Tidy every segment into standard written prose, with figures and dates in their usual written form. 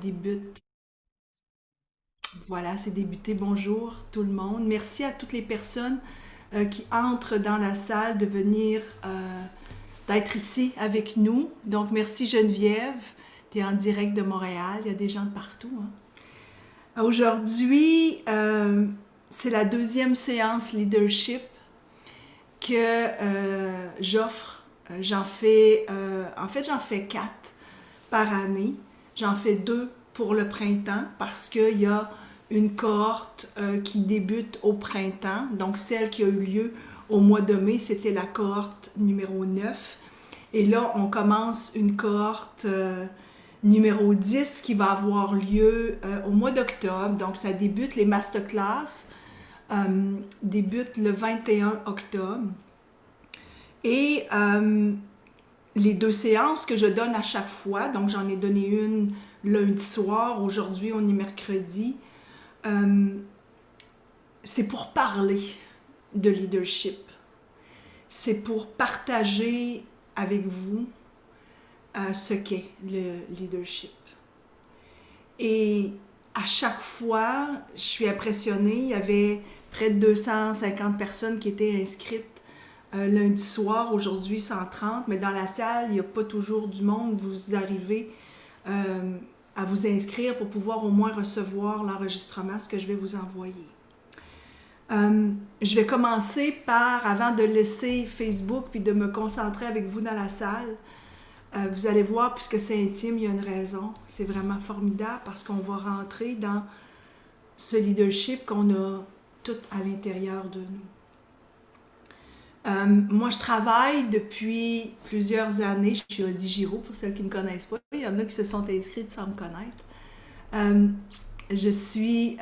débute. Voilà, c'est débuté. Bonjour tout le monde. Merci à toutes les personnes qui entrent dans la salle de venir, d'être ici avec nous. Donc, merci Geneviève. Tu es en direct de Montréal. Il y a des gens de partout, hein. Aujourd'hui, c'est la deuxième séance leadership que j'offre. J'en fais 4 par année. J'en fais 2 pour le printemps parce qu'il y a une cohorte qui débute au printemps. Donc, celle qui a eu lieu au mois de mai, c'était la cohorte numéro 9. Et là, on commence une cohorte numéro 10 qui va avoir lieu au mois d'octobre. Donc, ça débute, les masterclass débutent le 21 octobre. Et les 2 séances que je donne à chaque fois, donc j'en ai donné une lundi soir, aujourd'hui on est mercredi, c'est pour parler de leadership. C'est pour partager avec vous ce qu'est le leadership. Et à chaque fois, je suis impressionnée, il y avait près de 250 personnes qui étaient inscrites lundi soir, aujourd'hui 130, mais dans la salle, il n'y a pas toujours du monde. Vous arrivez à vous inscrire pour pouvoir au moins recevoir l'enregistrement, ce que je vais vous envoyer. Je vais commencer par, avant de laisser Facebook puis de me concentrer avec vous dans la salle, vous allez voir, puisque c'est intime, il y a une raison. C'est vraiment formidable parce qu'on va rentrer dans ce leadership qu'on a tout à l'intérieur de nous. Moi, je travaille depuis plusieurs années. Je suis Audie Giraud, pour celles qui ne me connaissent pas. Il y en a qui se sont inscrites sans me connaître. Je suis,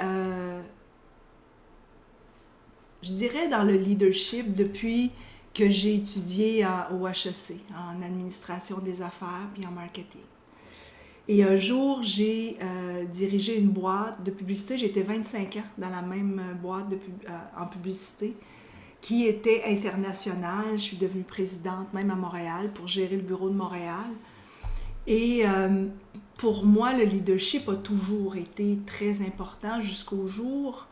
je dirais, dans le leadership depuis que j'ai étudié au HEC, en administration des affaires puis en marketing. Et un jour, j'ai dirigé une boîte de publicité. J'étais 25 ans dans la même boîte en publicité, qui était internationale. Je suis devenue présidente même à Montréal pour gérer le bureau de Montréal. Et pour moi, le leadership a toujours été très important jusqu'au jour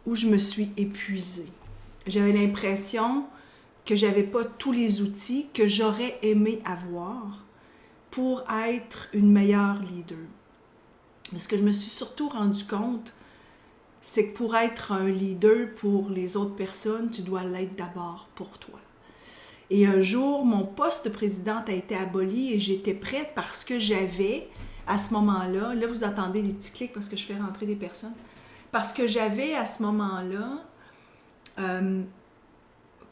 où je me suis épuisée. J'avais l'impression que je n'avais pas tous les outils que j'aurais aimé avoir pour être une meilleure leader. Mais ce que je me suis surtout rendu compte, c'est que pour être un leader pour les autres personnes, tu dois l'être d'abord pour toi. Et un jour, mon poste de présidente a été aboli et j'étais prête parce que j'avais, à ce moment-là, là vous entendez des petits clics parce que je fais rentrer des personnes, parce que j'avais à ce moment-là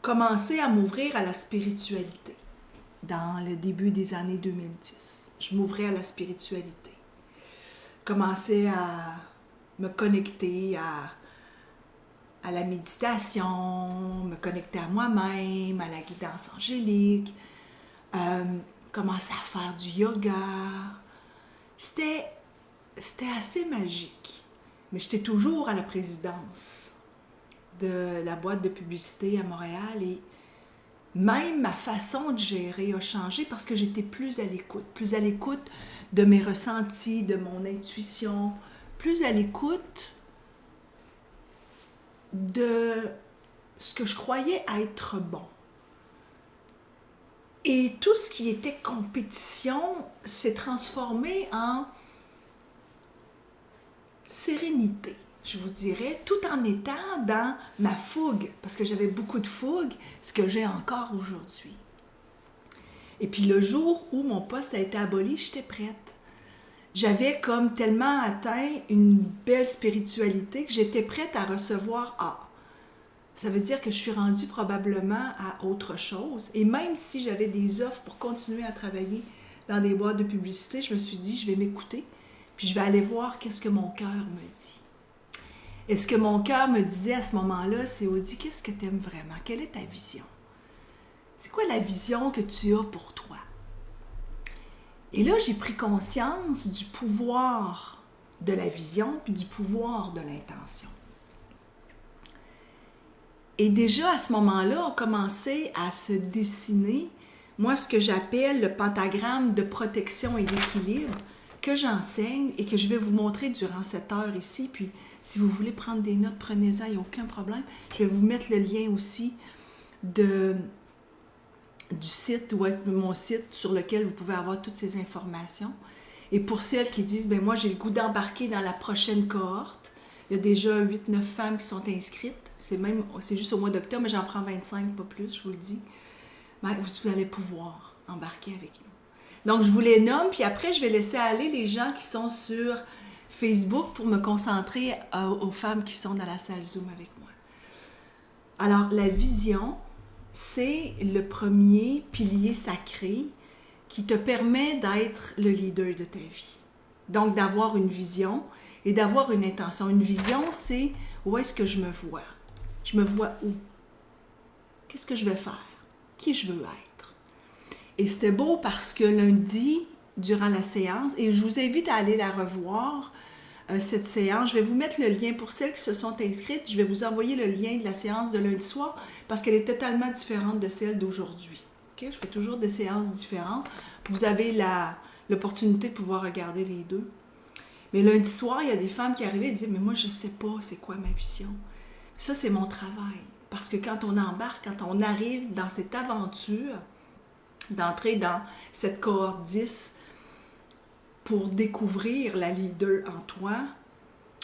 commencé à m'ouvrir à la spiritualité dans le début des années 2010. Je m'ouvrais à la spiritualité. Commençais à me connecter à la méditation, me connecter à moi-même, à la guidance angélique, commencer à faire du yoga. C'était assez magique. Mais j'étais toujours à la présidence de la boîte de publicité à Montréal et même ma façon de gérer a changé parce que j'étais plus à l'écoute de mes ressentis, de mon intuition, plus à l'écoute de ce que je croyais être bon. Et tout ce qui était compétition s'est transformé en sérénité, je vous dirais, tout en étant dans ma fougue, parce que j'avais beaucoup de fougue, ce que j'ai encore aujourd'hui. Et puis le jour où mon poste a été aboli, j'étais prête. J'avais comme tellement atteint une belle spiritualité que j'étais prête à recevoir. Ça veut dire que je suis rendue probablement à autre chose. Et même si j'avais des offres pour continuer à travailler dans des boîtes de publicité, je me suis dit, je vais m'écouter, puis je vais aller voir qu'est-ce que mon cœur me dit. Et ce que mon cœur me disait à ce moment-là, c'est Audie, qu'est-ce que tu aimes vraiment? Quelle est ta vision? C'est quoi la vision que tu as pour toi? Et là, j'ai pris conscience du pouvoir de la vision puis du pouvoir de l'intention. Et déjà, à ce moment-là, on commençait à se dessiner moi, ce que j'appelle le pentagramme de protection et d'équilibre, que j'enseigne et que je vais vous montrer durant cette heure ici. Puis, si vous voulez prendre des notes, prenez-en, il n'y a aucun problème. Je vais vous mettre le lien aussi du site, mon site sur lequel vous pouvez avoir toutes ces informations. Et pour celles qui disent, ben moi, j'ai le goût d'embarquer dans la prochaine cohorte, il y a déjà 8-9 femmes qui sont inscrites. C'est juste au mois d'octobre, mais j'en prends 25, pas plus, je vous le dis. Ben, vous allez pouvoir embarquer avec nous. Donc, je vous les nomme, puis après, je vais laisser aller les gens qui sont sur Facebook pour me concentrer aux femmes qui sont dans la salle Zoom avec moi. Alors, la vision, c'est le premier pilier sacré qui te permet d'être le leader de ta vie. Donc, d'avoir une vision et d'avoir une intention. Une vision, c'est où est-ce que je me vois? Je me vois où? Qu'est-ce que je vais faire? Qui je veux être? Et c'était beau parce que lundi, durant la séance, et je vous invite à aller la revoir, cette séance. Je vais vous mettre le lien pour celles qui se sont inscrites. Je vais vous envoyer le lien de la séance de lundi soir parce qu'elle est totalement différente de celle d'aujourd'hui. Okay? Je fais toujours des séances différentes. Vous avez l'opportunité de pouvoir regarder les deux. Mais lundi soir, il y a des femmes qui arrivaient et disaient « Mais moi, je ne sais pas c'est quoi ma vision. » Ça, c'est mon travail. Parce que quand on embarque, quand on arrive dans cette aventure, d'entrer dans cette cohorte 10 pour découvrir la leader en toi,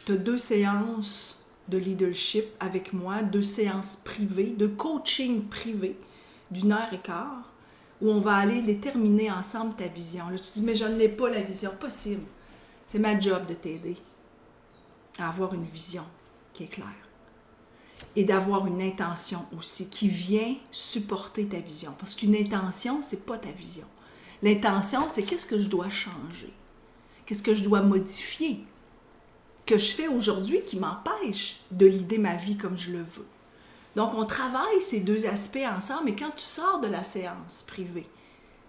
tu as 2 séances de leadership avec moi, 2 séances privées, de coaching privé d'1h15, où on va aller déterminer ensemble ta vision. Là, tu te dis, mais je ne l'ai pas la vision. Possible. C'est ma job de t'aider à avoir une vision qui est claire. Et d'avoir une intention aussi qui vient supporter ta vision. Parce qu'une intention, ce n'est pas ta vision. L'intention, c'est qu'est-ce que je dois changer? Qu'est-ce que je dois modifier? Que je fais aujourd'hui qui m'empêche de leader ma vie comme je le veux. Donc, on travaille ces 2 aspects ensemble, mais quand tu sors de la séance privée,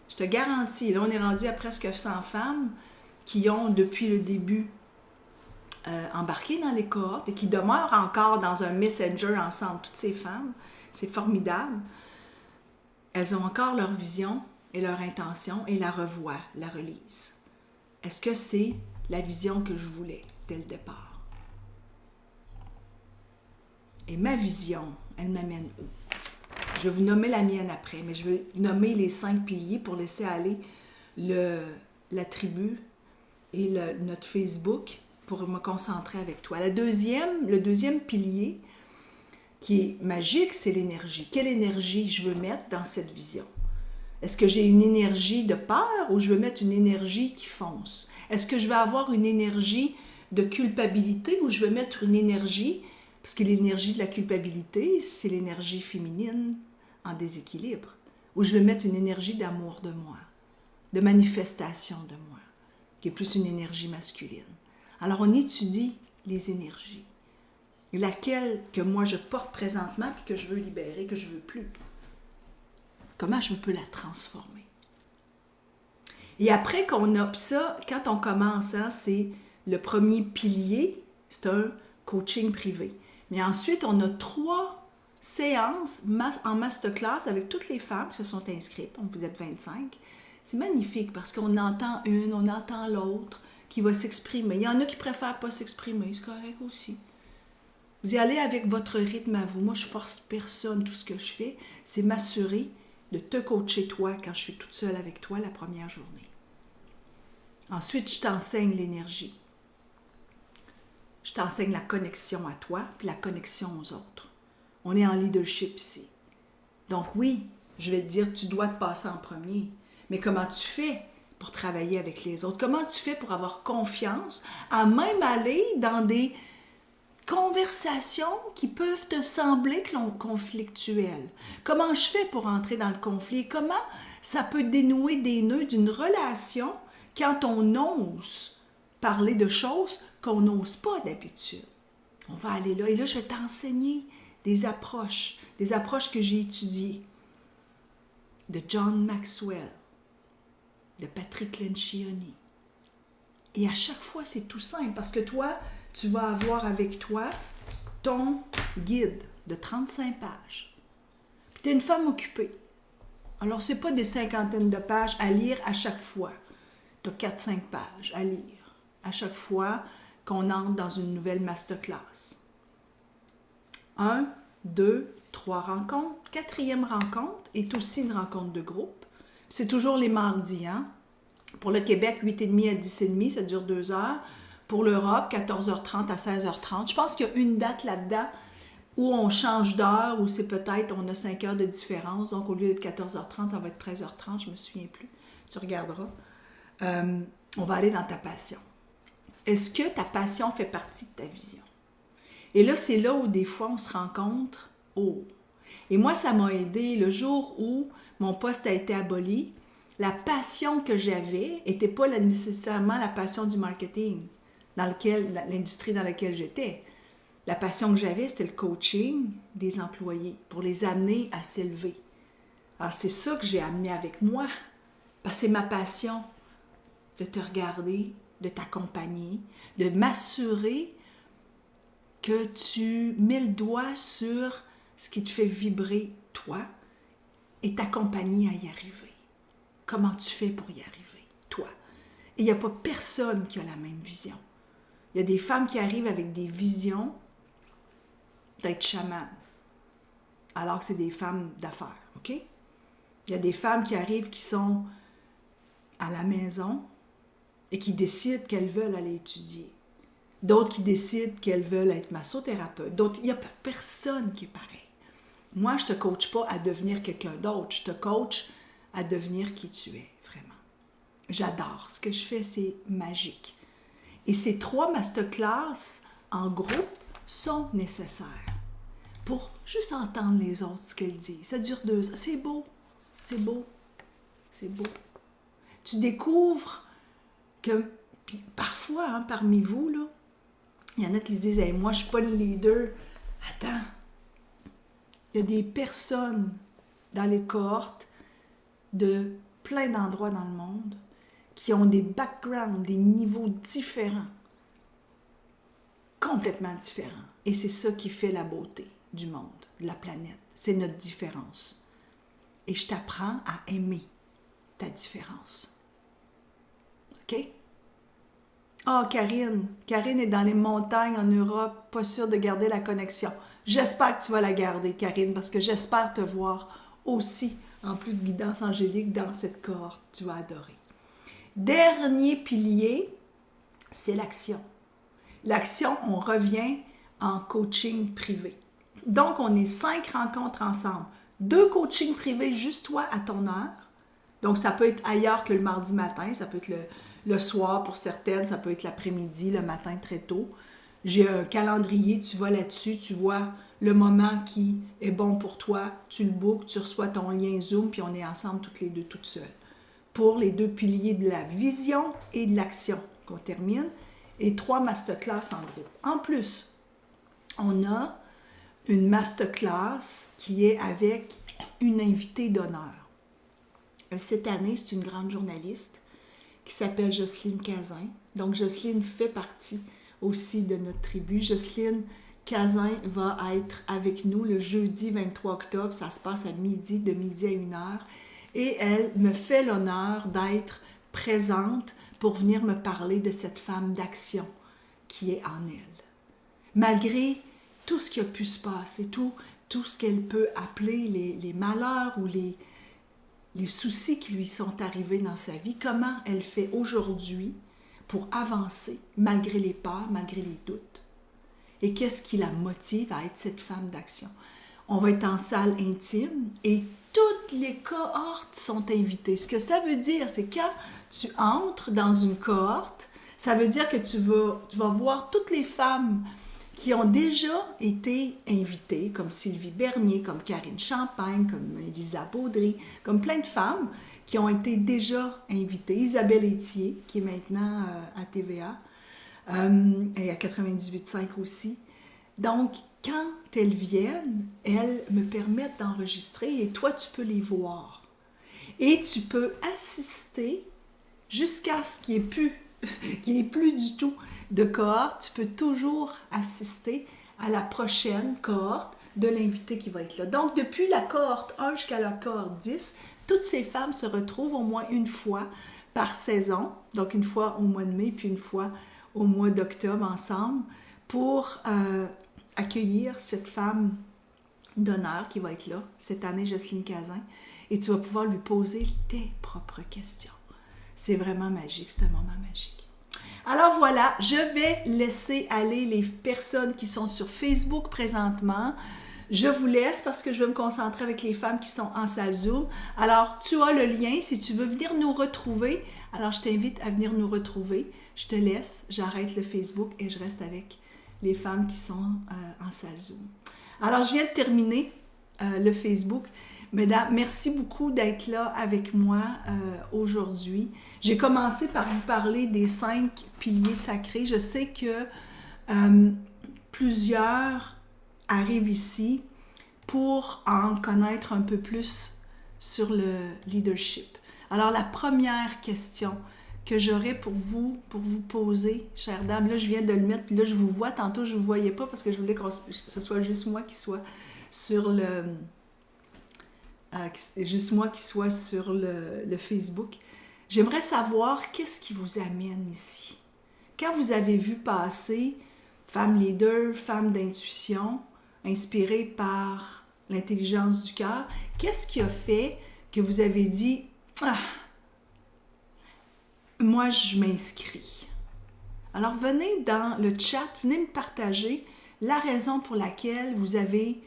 je te garantis, là, on est rendu à presque 100 femmes qui ont, depuis le début, embarqué dans les cohortes et qui demeurent encore dans un messenger ensemble, toutes ces femmes. C'est formidable. Elles ont encore leur vision et leur intention et la revoient, la relisent. Est-ce que c'est la vision que je voulais dès le départ? Et ma vision, elle m'amène où? Je vais vous nommer la mienne après, mais je vais nommer les 5 piliers pour laisser aller la tribu et notre Facebook pour me concentrer avec toi. Le deuxième pilier qui est magique, c'est l'énergie. Quelle énergie je veux mettre dans cette vision? Est-ce que j'ai une énergie de peur ou je veux mettre une énergie qui fonce? Est-ce que je vais avoir une énergie de culpabilité ou je veux mettre une énergie, parce que l'énergie de la culpabilité, c'est l'énergie féminine en déséquilibre, ou je veux mettre une énergie d'amour de moi, de manifestation de moi, qui est plus une énergie masculine. Alors, on étudie les énergies. Laquelle que moi je porte présentement puis que je veux libérer, que je ne veux plus. Comment je peux la transformer? Et après qu'on a ça, quand on commence, hein, c'est le premier pilier, c'est un coaching privé. Mais ensuite, on a 3 séances en masterclass avec toutes les femmes qui se sont inscrites. Donc, vous êtes 25. C'est magnifique parce qu'on entend une, on entend l'autre qui va s'exprimer. Il y en a qui préfèrent pas s'exprimer, c'est correct aussi. Vous y allez avec votre rythme à vous. Moi, je force personne. Tout ce que je fais, c'est m'assurer de te coacher toi quand je suis toute seule avec toi la première journée. Ensuite, je t'enseigne l'énergie. Je t'enseigne la connexion à toi puis la connexion aux autres. On est en leadership ici. Donc oui, je vais te dire, tu dois te passer en premier. Mais comment tu fais pour travailler avec les autres? Comment tu fais pour avoir confiance à même aller dans des conversations qui peuvent te sembler conflictuelles? Comment je fais pour entrer dans le conflit? Comment ça peut dénouer des nœuds d'une relation quand on ose parler de choses qu'on n'ose pas d'habitude? On va aller là. Et là, je vais t'enseigner des approches que j'ai étudiées de John Maxwell, de Patrick Lencioni. Et à chaque fois, c'est tout simple parce que toi, tu vas avoir avec toi ton guide de 35 pages. Puis tu es une femme occupée. Alors, ce n'est pas des cinquantaines de pages à lire à chaque fois. Tu as 4-5 pages à lire à chaque fois qu'on entre dans une nouvelle masterclass. 1, 2, 3 rencontres. 4e rencontre est aussi une rencontre de groupe. C'est toujours les mardis, hein? Pour le Québec, 8h30 à 10h30, ça dure 2 heures. Pour l'Europe, 14h30 à 16h30. Je pense qu'il y a une date là-dedans où on change d'heure, où c'est peut-être, on a 5 heures de différence. Donc, au lieu d'être 14h30, ça va être 13h30, je ne me souviens plus. Tu regarderas. On va aller dans ta passion. Est-ce que ta passion fait partie de ta vision? Et là, c'est là où des fois, on se rencontre. Oh! Et moi, ça m'a aidé le jour où mon poste a été aboli. La passion que j'avais n'était pas nécessairement la passion du marketing, l'industrie dans laquelle j'étais. La passion que j'avais, c'était le coaching des employés pour les amener à s'élever. Alors, c'est ça que j'ai amené avec moi, parce que c'est ma passion de te regarder, de t'accompagner, de m'assurer que tu mets le doigt sur ce qui te fait vibrer, toi, et t'accompagner à y arriver. Comment tu fais pour y arriver, toi? Et il n'y a pas personne qui a la même vision. Il y a des femmes qui arrivent avec des visions d'être chamane, alors que c'est des femmes d'affaires, OK? Il y a des femmes qui arrivent qui sont à la maison et qui décident qu'elles veulent aller étudier. D'autres qui décident qu'elles veulent être massothérapeutes. D'autres, il n'y a personne qui est pareil. Moi, je ne te coach pas à devenir quelqu'un d'autre. Je te coach à devenir qui tu es, vraiment. J'adore. Ce que je fais, c'est magique. Et ces 3 masterclass en groupe sont nécessaires pour juste entendre les autres, ce qu'elles disent. Ça dure 2 heures. C'est beau. C'est beau. C'est beau. Tu découvres que, puis parfois, hein, parmi vous, là, il y en a qui se disent hey, « moi, je ne suis pas le leader. » Attends. Il y a des personnes dans les cohortes de plein d'endroits dans le monde qui ont des backgrounds, des niveaux différents, complètement différents. Et c'est ça qui fait la beauté du monde, de la planète. C'est notre différence. Et je t'apprends à aimer ta différence. OK? Ah, Karine. Karine est dans les montagnes en Europe, pas sûre de garder la connexion. J'espère que tu vas la garder, Karine, parce que j'espère te voir aussi, en plus de guidance angélique, dans cette cohorte. Tu vas adorer. Dernier pilier, c'est l'action. L'action, on revient en coaching privé. Donc, on est 5 rencontres ensemble. 2 coachings privés, juste toi à ton heure. Donc, ça peut être ailleurs que le mardi matin, ça peut être le soir pour certaines, ça peut être l'après-midi, le matin très tôt. J'ai un calendrier, tu vas là-dessus, tu vois le moment qui est bon pour toi, tu le bookes, tu reçois ton lien Zoom, puis on est ensemble toutes les deux, toutes seules. Pour les 2 piliers de la vision et de l'action qu'on termine, et 3 masterclass en groupe. En plus, on a une masterclass qui est avec une invitée d'honneur. Cette année, c'est une grande journaliste qui s'appelle Jocelyne Cazin. Donc, Jocelyne fait partie aussi de notre tribu. Jocelyne Cazin va être avec nous le jeudi 23 octobre. Ça se passe à midi, de midi à 1h. Et elle me fait l'honneur d'être présente pour venir me parler de cette femme d'action qui est en elle. Malgré tout ce qui a pu se passer, tout ce qu'elle peut appeler les malheurs ou les soucis qui lui sont arrivés dans sa vie, comment elle fait aujourd'hui pour avancer malgré les peurs, malgré les doutes. Et qu'est-ce qui la motive à être cette femme d'action? On va être en salle intime et toutes les cohortes sont invitées. Ce que ça veut dire, c'est quand tu entres dans une cohorte, ça veut dire que tu vas voir toutes les femmes qui ont déjà été invitées, comme Sylvie Bernier, comme Karine Champagne, comme Elisa Baudry, comme plein de femmes qui ont été déjà invitées. Isabelle Etier, qui est maintenant à TVA, et à 98.5 aussi. Donc, quand elles viennent, elles me permettent d'enregistrer et toi, tu peux les voir. Et tu peux assister jusqu'à ce qu'il n'y ait plus du tout de cohorte. Tu peux toujours assister à la prochaine cohorte de l'invité qui va être là. Donc, depuis la cohorte 1 jusqu'à la cohorte 10, Toutes ces femmes se retrouvent au moins une fois par saison, donc une fois au mois de mai, puis une fois au mois d'octobre ensemble, pour accueillir cette femme d'honneur qui va être là, cette année, Jocelyne Cazin, et tu vas pouvoir lui poser tes propres questions. C'est vraiment magique, c'est un moment magique. Alors voilà, je vais laisser aller les personnes qui sont sur Facebook présentement. Je vous laisse parce que je vais me concentrer avec les femmes qui sont en salle Zoom. Alors, tu as le lien si tu veux venir nous retrouver. Alors, je t'invite à venir nous retrouver. Je te laisse, j'arrête le Facebook et je reste avec les femmes qui sont en salle Zoom. Alors, je viens de terminer le Facebook. Mesdames, merci beaucoup d'être là avec moi aujourd'hui. J'ai commencé par vous parler des 5 piliers sacrés. Je sais que plusieurs arrivent ici pour en connaître un peu plus sur le leadership. Alors, la première question que j'aurais pour vous poser, chère dame, là, je viens de le mettre, puis là, je vous vois. Tantôt, je ne vous voyais pas parce que je voulais que ce soit juste moi qui soit sur le... le Facebook. J'aimerais savoir qu'est-ce qui vous amène ici. Quand vous avez vu passer femme leader, femme d'intuition, inspirée par l'intelligence du cœur, qu'est-ce qui a fait que vous avez dit « Ah, moi, je m'inscris ». Alors, venez dans le chat, venez me partager la raison pour laquelle vous avez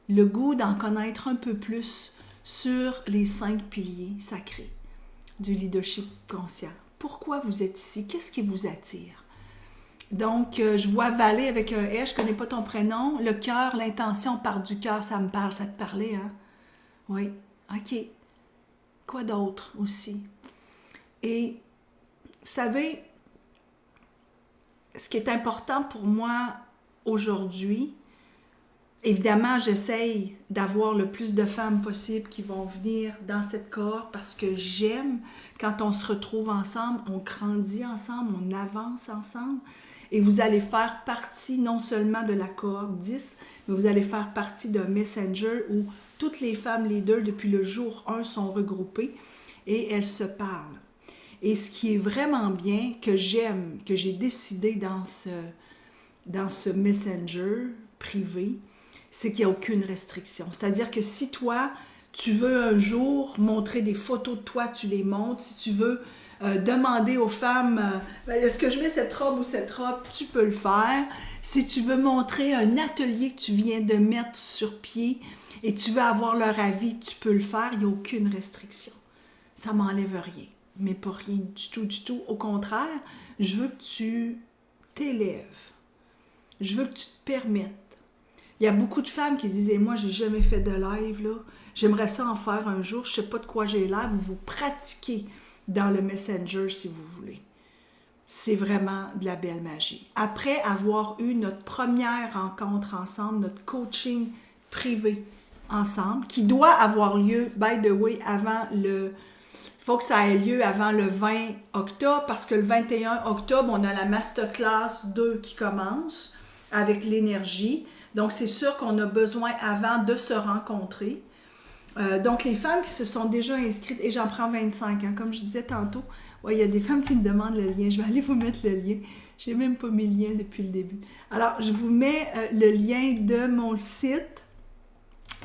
le goût d'en connaître un peu plus sur les 5 piliers sacrés du leadership conscient. Pourquoi vous êtes ici? Qu'est-ce qui vous attire? Donc, je vois Valé avec un S, je ne connais pas ton prénom. Le cœur, l'intention part du cœur, ça me parle, ça te parlait, hein? Oui, OK. Quoi d'autre aussi? Et, vous savez, ce qui est important pour moi aujourd'hui, évidemment, j'essaye d'avoir le plus de femmes possible qui vont venir dans cette cohorte parce que j'aime quand on se retrouve ensemble, on grandit ensemble, on avance ensemble et vous allez faire partie non seulement de la cohorte 10, mais vous allez faire partie d'un messenger où toutes les femmes leaders depuis le jour 1 sont regroupées et elles se parlent. Et ce qui est vraiment bien, que j'aime, que j'ai décidé dans ce messenger privé, c'est qu'il n'y a aucune restriction. C'est-à-dire que si toi, tu veux un jour montrer des photos de toi, tu les montres. Si tu veux demander aux femmes, est-ce que je mets cette robe ou cette robe, tu peux le faire. Si tu veux montrer un atelier que tu viens de mettre sur pied et tu veux avoir leur avis, tu peux le faire. Il n'y a aucune restriction. Ça ne m'enlève rien, mais pas rien du tout, du tout. Au contraire, je veux que tu t'élèves. Je veux que tu te permettes. Il y a beaucoup de femmes qui disent « Moi, j'ai jamais fait de live, là. J'aimerais ça en faire un jour. Je ne sais pas de quoi j'ai l'air. » Vous pratiquez dans le Messenger si vous voulez. C'est vraiment de la belle magie. Après avoir eu notre première rencontre ensemble, notre coaching privé ensemble, qui doit avoir lieu, by the way, avant le... Il faut que ça ait lieu avant le 20 octobre, parce que le 21 octobre, on a la Masterclass 2 qui commence avec l'énergie. Donc, c'est sûr qu'on a besoin avant de se rencontrer. Donc, les femmes qui se sont déjà inscrites, et j'en prends 25, hein, comme je disais tantôt, ouais, il y a des femmes qui me demandent le lien. Je vais aller vous mettre le lien. Je n'ai même pas mis le lien depuis le début. Alors, je vous mets le lien de mon site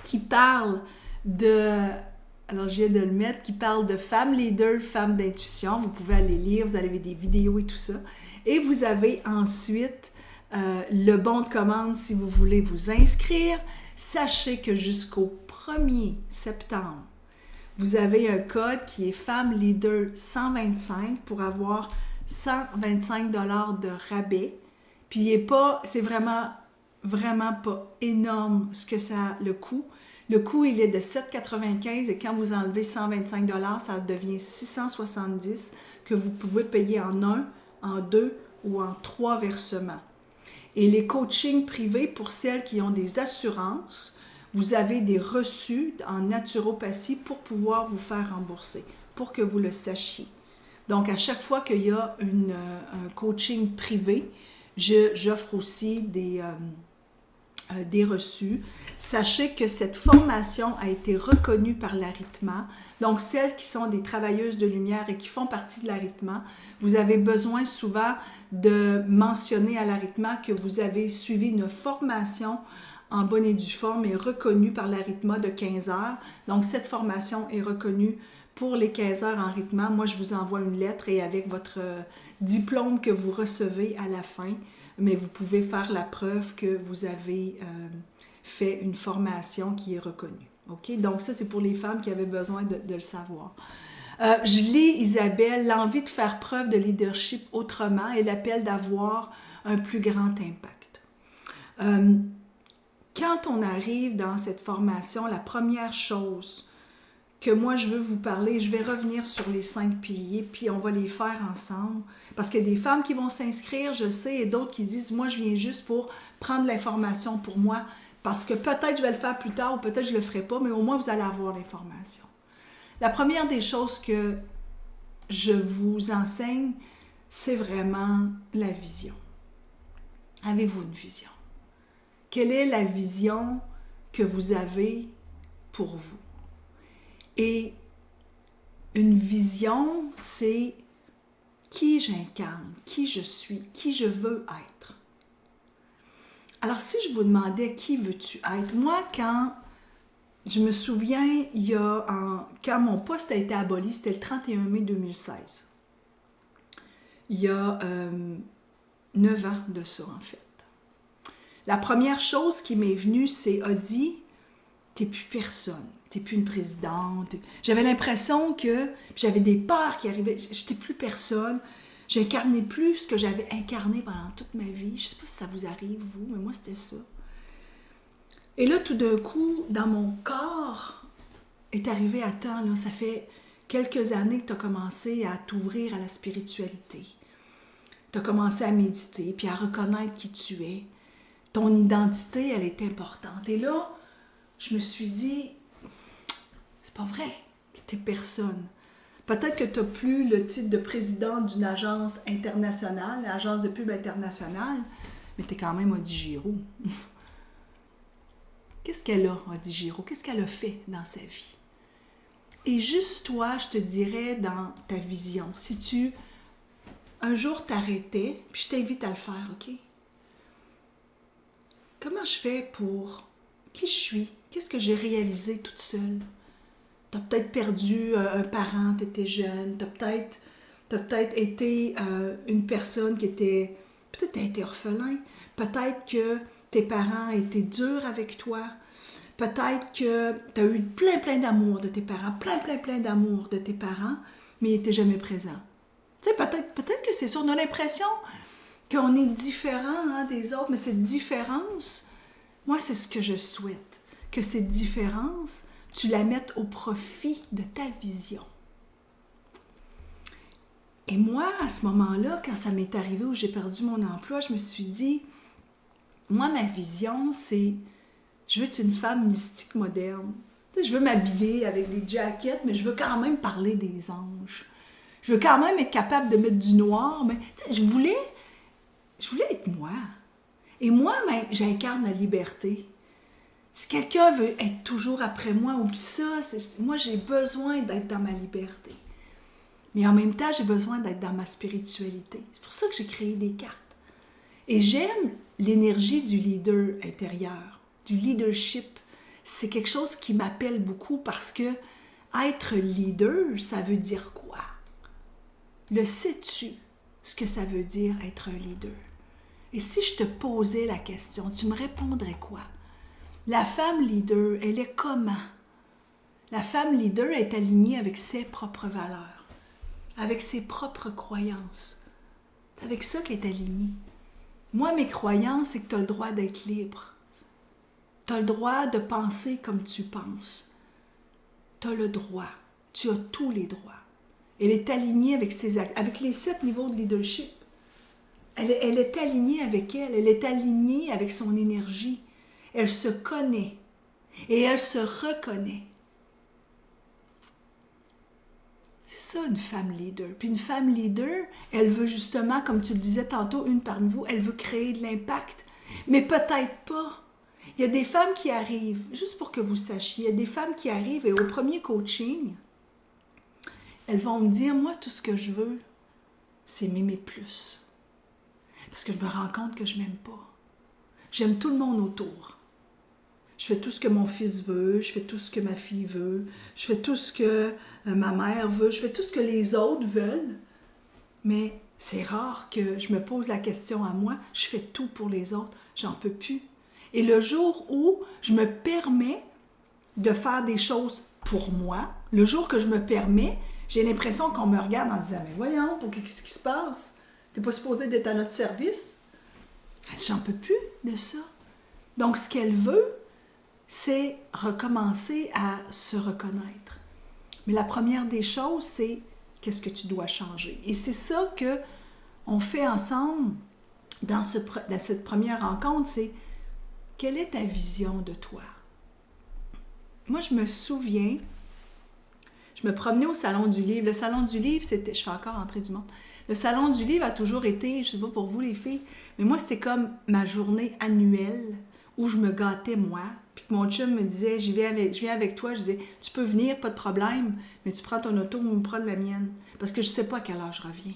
qui parle de... Alors, je viens de le mettre, qui parle de femmes leaders, femmes d'intuition. Vous pouvez aller lire, vous avez des vidéos et tout ça. Et vous avez ensuite... le bon de commande si vous voulez vous inscrire. Sachez que jusqu'au 1er septembre, vous avez un code qui est Femme Leader 125 pour avoir 125 $ de rabais. Puis c'est vraiment pas énorme ce que ça a le coût. Le coût, il est de 7,95 et quand vous enlevez 125 $, ça devient 670 que vous pouvez payer en 1, en 2 ou en 3 versements. Et les coachings privés, pour celles qui ont des assurances, vous avez des reçus en naturopathie pour pouvoir vous faire rembourser, pour que vous le sachiez. Donc, à chaque fois qu'il y a un coaching privé, j'offre aussi des reçus, sachez que cette formation a été reconnue par l'ARITMA. Donc, celles qui sont des travailleuses de lumière et qui font partie de l'ARITMA, vous avez besoin souvent de mentionner à l'ARITMA que vous avez suivi une formation en bonne et due forme et reconnue par l'ARITMA de 15 heures. Donc, cette formation est reconnue pour les 15 heures en RITMA. Moi, je vous envoie une lettre et avec votre diplôme que vous recevez à la fin, mais vous pouvez faire la preuve que vous avez fait une formation qui est reconnue. OK? Donc, ça, c'est pour les femmes qui avaient besoin de le savoir. Je lis, Isabelle, l'envie de faire preuve de leadership autrement et l'appel d'avoir un plus grand impact. Quand on arrive dans cette formation, la première chose que moi je veux vous parler, je vais revenir sur les 5 piliers, puis on va les faire ensemble, parce qu'il y a des femmes qui vont s'inscrire, je le sais, et d'autres qui disent, moi je viens juste pour prendre l'information pour moi, parce que peut-être je vais le faire plus tard, ou peut-être je ne le ferai pas, mais au moins vous allez avoir l'information. La première des choses que je vous enseigne, c'est vraiment la vision. Avez-vous une vision? Quelle est la vision que vous avez pour vous? Et une vision, c'est qui j'incarne, qui je suis, qui je veux être. Alors, si je vous demandais qui veux-tu être, moi, quand je me souviens, quand mon poste a été aboli, c'était le 31 mai 2016. Il y a 9 ans de ça, en fait. La première chose qui m'est venue, c'est Audie, t'es plus personne, t'es plus une présidente. J'avais l'impression que j'avais des peurs qui arrivaient, j'étais plus personne. J'incarnais plus ce que j'avais incarné pendant toute ma vie. Je ne sais pas si ça vous arrive, vous, mais moi, c'était ça. Et là, tout d'un coup, dans mon corps, est arrivé, attends, là, ça fait quelques années que tu as commencé à t'ouvrir à la spiritualité. Tu as commencé à méditer, puis à reconnaître qui tu es. Ton identité, elle est importante. Et là, je me suis dit, c'est pas vrai que tu es personne. Peut-être que tu n'as plus le titre de présidente d'une agence internationale, l'agence de pub internationale, mais tu es quand même Audie Giraud. Qu'est-ce qu'elle a, Audie Giraud? Qu'est-ce qu'elle a fait dans sa vie? Et juste toi, je te dirais dans ta vision, si tu un jour t'arrêtais, puis je t'invite à le faire, OK? Comment je fais pour qui je suis? Qu'est-ce que j'ai réalisé toute seule? Tu as peut-être perdu un parent, tu étais jeune, tu as peut-être été une personne qui était... Peut-être tu as été orphelin, peut-être que tes parents étaient durs avec toi, peut-être que tu as eu plein d'amour de tes parents, plein d'amour de tes parents, mais ils n'étaient jamais présents. Tu sais, peut-être que c'est ça, on a l'impression qu'on est différent des autres, mais cette différence, moi, c'est ce que je souhaite, que cette différence, tu la mettes au profit de ta vision. Et moi, à ce moment-là, quand ça m'est arrivé où j'ai perdu mon emploi, je me suis dit, moi, ma vision, c'est, je veux être une femme mystique moderne. Tu sais, je veux m'habiller avec des jackets, mais je veux quand même parler des anges. Je veux quand même être capable de mettre du noir, mais tu sais, je voulais être moi. Et moi, j'incarne la liberté. Si quelqu'un veut être toujours après moi, oublie ça. Moi, j'ai besoin d'être dans ma liberté. Mais en même temps, j'ai besoin d'être dans ma spiritualité. C'est pour ça que j'ai créé des cartes. Et j'aime l'énergie du leader intérieur, du leadership. C'est quelque chose qui m'appelle beaucoup parce que être leader, ça veut dire quoi? Le sais-tu ce que ça veut dire être un leader? Et si je te posais la question, tu me répondrais quoi? La femme leader, elle est comment? La femme leader est alignée avec ses propres valeurs, avec ses propres croyances. C'est avec ça qu'elle est alignée. Moi, mes croyances, c'est que tu as le droit d'être libre. Tu as le droit de penser comme tu penses. Tu as le droit. Tu as tous les droits. Elle est alignée avec avec les 7 niveaux de leadership. Elle est alignée avec elle. Elle est alignée avec son énergie. Elle se connaît et elle se reconnaît. C'est ça une femme leader. Puis une femme leader, elle veut justement, comme tu le disais tantôt, une parmi vous, elle veut créer de l'impact. Mais peut-être pas. Il y a des femmes qui arrivent, juste pour que vous sachiez, il y a des femmes qui arrivent et au premier coaching, elles vont me dire, moi, tout ce que je veux, c'est m'aimer plus. Parce que je me rends compte que je m'aime pas. J'aime tout le monde autour. Je fais tout ce que mon fils veut, je fais tout ce que ma fille veut, je fais tout ce que ma mère veut, je fais tout ce que les autres veulent. Mais c'est rare que je me pose la question à moi, je fais tout pour les autres, j'en peux plus. Et le jour où je me permets de faire des choses pour moi, le jour que je me permets, j'ai l'impression qu'on me regarde en disant « Mais voyons, qu'est-ce qui se passe? T'es pas supposé d'être à notre service? » J'en peux plus de ça. Donc, ce qu'elle veut, c'est recommencer à se reconnaître. Mais la première des choses, c'est qu'est-ce que tu dois changer. Et c'est ça qu'on fait ensemble dans cette première rencontre, c'est quelle est ta vision de toi? Moi, je me souviens, je me promenais au Salon du Livre. Le Salon du Livre, c'était, je fais encore entrer du monde. Le Salon du Livre a toujours été, je ne sais pas pour vous les filles, mais moi, c'était comme ma journée annuelle où je me gâtais moi. Puis que mon chum me disait, je viens avec toi. Je disais, tu peux venir, pas de problème, mais tu prends ton auto ou me prends la mienne. Parce que je ne sais pas à quelle heure je reviens.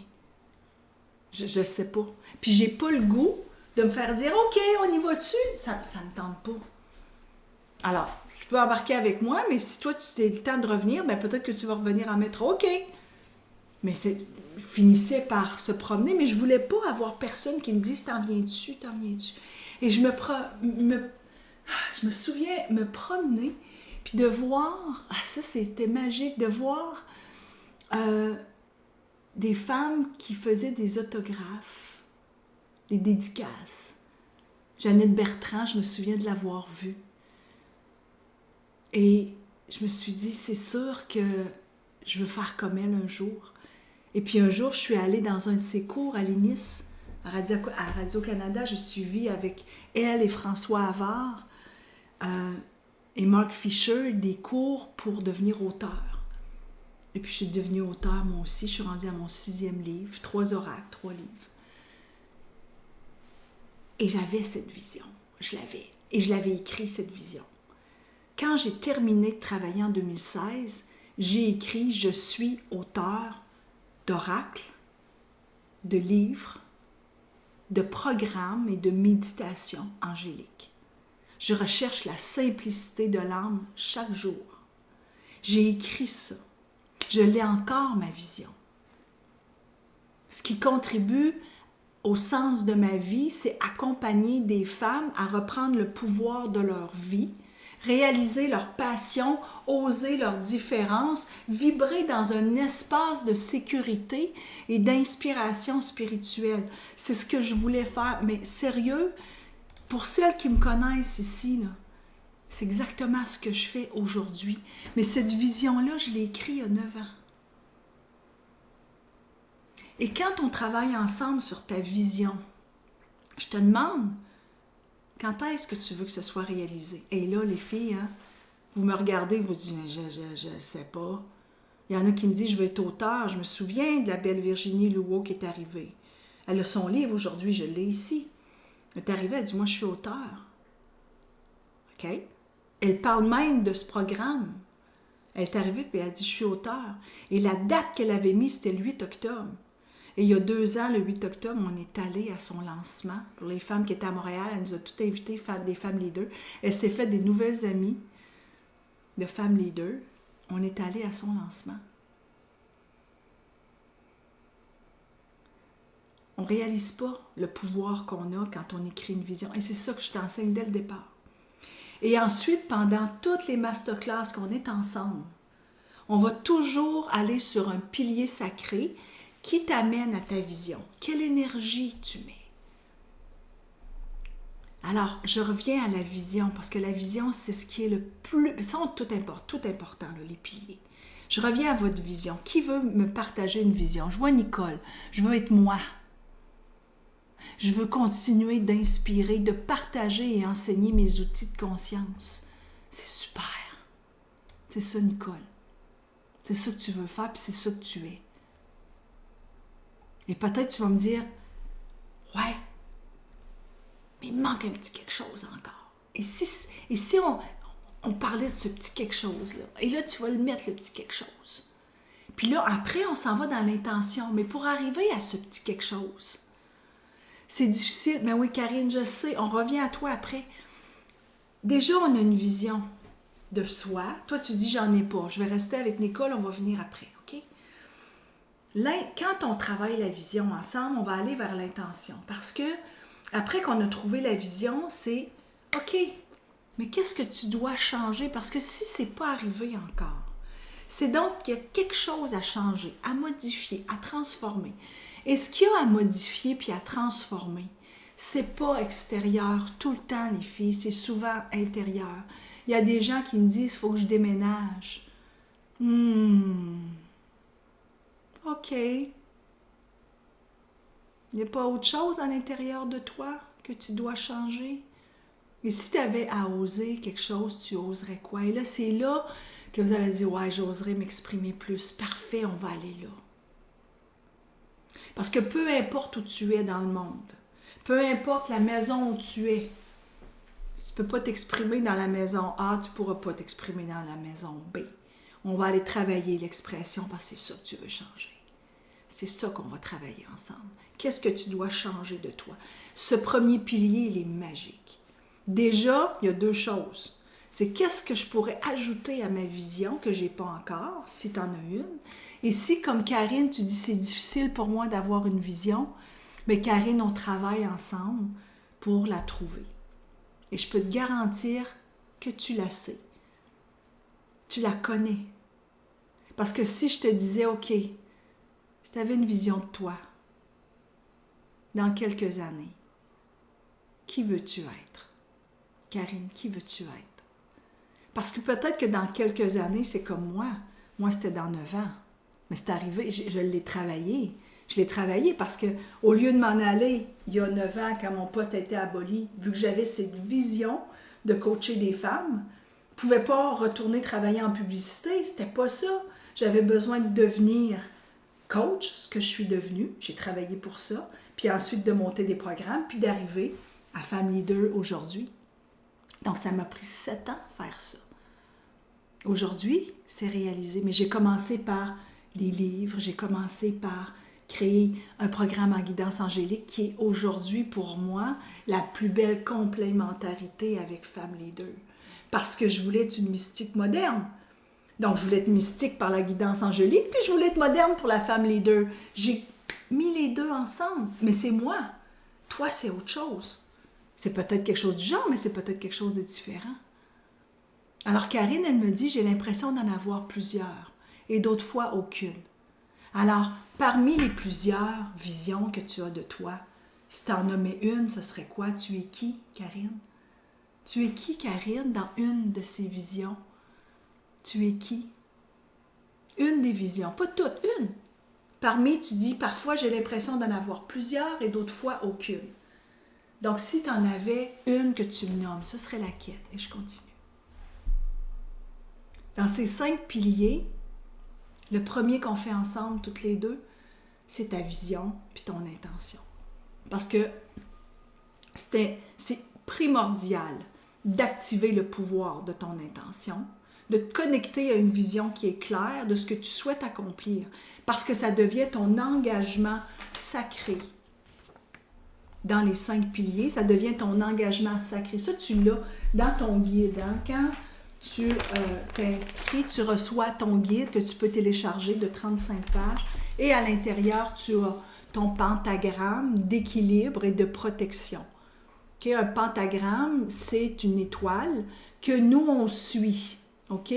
Je ne sais pas. Puis j'ai pas le goût de me faire dire, OK, on y va dessus. Ça me tente pas. Alors, tu peux embarquer avec moi, mais si toi, tu as le temps de revenir, ben peut-être que tu vas revenir en métro. OK. Mais finissait par se promener, mais je voulais pas avoir personne qui me dise, t'en viens-tu, t'en viens-tu. Et je me souviens me promener, puis de voir, ça c'était magique, de voir des femmes qui faisaient des autographes, des dédicaces. Jeannette Bertrand, je me souviens de l'avoir vue. Et je me suis dit, c'est sûr que je veux faire comme elle un jour. Et puis un jour, je suis allée dans un de ses cours à l'INIS, à Radio-Canada. Je suis suivie avec elle et François Havard et Mark Fisher des cours pour devenir auteur. Et puis je suis devenue auteur moi aussi. Je suis rendue à mon 6e livre, 3 oracles, 3 livres. Et j'avais cette vision. Je l'avais. Et je l'avais écrit, cette vision. Quand j'ai terminé de travailler en 2016, j'ai écrit « Je suis auteur » d'oracles, de livres, de programmes et de méditations angéliques. Je recherche la simplicité de l'âme chaque jour. J'ai écrit ça. Je l'ai encore, ma vision. Ce qui contribue au sens de ma vie, c'est accompagner des femmes à reprendre le pouvoir de leur vie, réaliser leur passion, oser leur différence, vibrer dans un espace de sécurité et d'inspiration spirituelle. C'est ce que je voulais faire. Mais sérieux, pour celles qui me connaissent ici, là, c'est exactement ce que je fais aujourd'hui. Mais cette vision-là, je l'ai écrite il y a 9 ans. Et quand on travaille ensemble sur ta vision, je te demande, quand est-ce que tu veux que ce soit réalisé? Et là, les filles, hein, vous me regardez, vous dites, je ne sais pas. Il y en a qui me disent, je veux être auteur. Je me souviens de la belle Virginie Louveau qui est arrivée. Elle a son livre aujourd'hui, je l'ai ici. Elle est arrivée, elle dit, moi, je suis auteur. OK? Elle parle même de ce programme. Elle est arrivée, puis elle a dit, je suis auteur. Et la date qu'elle avait mise, c'était le 8 octobre. Et il y a 2 ans, le 8 octobre, on est allé à son lancement. Pour les femmes qui étaient à Montréal, elle nous a toutes invitées, des femmes leaders. Elle s'est fait des nouvelles amies de femmes leaders. On est allé à son lancement. On ne réalise pas le pouvoir qu'on a quand on écrit une vision. Et c'est ça que je t'enseigne dès le départ. Et ensuite, pendant toutes les masterclass qu'on est ensemble, on va toujours aller sur un pilier sacré qui t'amène à ta vision. Quelle énergie tu mets? Alors, je reviens à la vision, parce que la vision, c'est ce qui est le plus... Ça, tout important, là, les piliers. Je reviens à votre vision. Qui veut me partager une vision? Je vois Nicole. Je veux être moi. Je veux continuer d'inspirer, de partager et enseigner mes outils de conscience. C'est super. C'est ça, Nicole. C'est ça que tu veux faire, puis c'est ça que tu es. Et peut-être tu vas me dire, ouais, mais il manque un petit quelque chose encore. Et si on parlait de ce petit quelque chose-là? Et là, tu vas le mettre, le petit quelque chose. Puis là, après, on s'en va dans l'intention. Mais pour arriver à ce petit quelque chose, c'est difficile. Mais oui, Karine, je sais, on revient à toi après. Déjà, on a une vision de soi. Toi, tu dis, j'en ai pas. Je vais rester avec Nicole, on va venir après, OK? Là, quand on travaille la vision ensemble, on va aller vers l'intention. Parce que, après qu'on a trouvé la vision, c'est, OK, mais qu'est-ce que tu dois changer? Parce que si c'est pas arrivé encore, c'est donc qu'il y a quelque chose à changer, à modifier, à transformer. Et ce qu'il y a à modifier puis à transformer, c'est pas extérieur tout le temps, les filles, c'est souvent intérieur. Il y a des gens qui me disent, il faut que je déménage. OK. Il n'y a pas autre chose à l'intérieur de toi que tu dois changer? Et si tu avais à oser quelque chose, tu oserais quoi? Et là, c'est là que vous allez dire, ouais, j'oserais m'exprimer plus. Parfait, on va aller là. Parce que peu importe où tu es dans le monde, peu importe la maison où tu es, si tu ne peux pas t'exprimer dans la maison A, tu ne pourras pas t'exprimer dans la maison B. On va aller travailler l'expression parce que c'est ça que tu veux changer. C'est ça qu'on va travailler ensemble. Qu'est-ce que tu dois changer de toi? Ce premier pilier, il est magique. Déjà, il y a deux choses. C'est qu'est-ce que je pourrais ajouter à ma vision que je n'ai pas encore, si tu en as une. Et si, comme Karine, tu dis c'est difficile pour moi d'avoir une vision, mais Karine, on travaille ensemble pour la trouver. Et je peux te garantir que tu la sais. Tu la connais. Parce que si je te disais, OK, si tu avais une vision de toi, dans quelques années, qui veux-tu être? Karine, qui veux-tu être? Parce que peut-être que dans quelques années, c'est comme moi. Moi, c'était dans 9 ans. Mais c'est arrivé, je l'ai travaillé. Je l'ai travaillé parce que au lieu de m'en aller il y a 9 ans, quand mon poste a été aboli, vu que j'avais cette vision de coacher des femmes, je ne pouvais pas retourner travailler en publicité. C'était pas ça. J'avais besoin de devenir coach, ce que je suis devenue. J'ai travaillé pour ça. Puis ensuite de monter des programmes, puis d'arriver à Femme Leader aujourd'hui. Donc, ça m'a pris 7 ans faire ça. Aujourd'hui, c'est réalisé. Mais j'ai commencé par des livres, j'ai commencé par créer un programme en guidance angélique qui est aujourd'hui pour moi la plus belle complémentarité avec Femme Leader. Parce que je voulais être une mystique moderne. Donc, je voulais être mystique par la guidance angélique, puis je voulais être moderne pour la Femme Leader. J'ai mis les deux ensemble, mais c'est moi. Toi, c'est autre chose. C'est peut-être quelque chose du genre, mais c'est peut-être quelque chose de différent. Alors Karine, elle me dit, j'ai l'impression d'en avoir plusieurs, et d'autres fois aucune. Alors, parmi les plusieurs visions que tu as de toi, si tu en nommais une, ce serait quoi? Tu es qui, Karine? Tu es qui, Karine, dans une de ces visions? Tu es qui? Une des visions, pas toutes, une. Parmi, tu dis, parfois j'ai l'impression d'en avoir plusieurs et d'autres fois aucune. Donc, si tu en avais une que tu me nommes, ce serait laquelle? Et je continue. Dans ces 5 piliers, le premier qu'on fait ensemble, toutes les deux, c'est ta vision puis ton intention. Parce que c'est primordial d'activer le pouvoir de ton intention, de te connecter à une vision qui est claire de ce que tu souhaites accomplir, parce que ça devient ton engagement sacré. Dans les 5 piliers, ça devient ton engagement sacré. Ça, tu l'as dans ton guide. Hein? Quand tu t'inscris, tu reçois ton guide que tu peux télécharger de 35 pages. Et à l'intérieur, tu as ton pentagramme d'équilibre et de protection. Okay? Un pentagramme, c'est une étoile que nous, on suit. OK?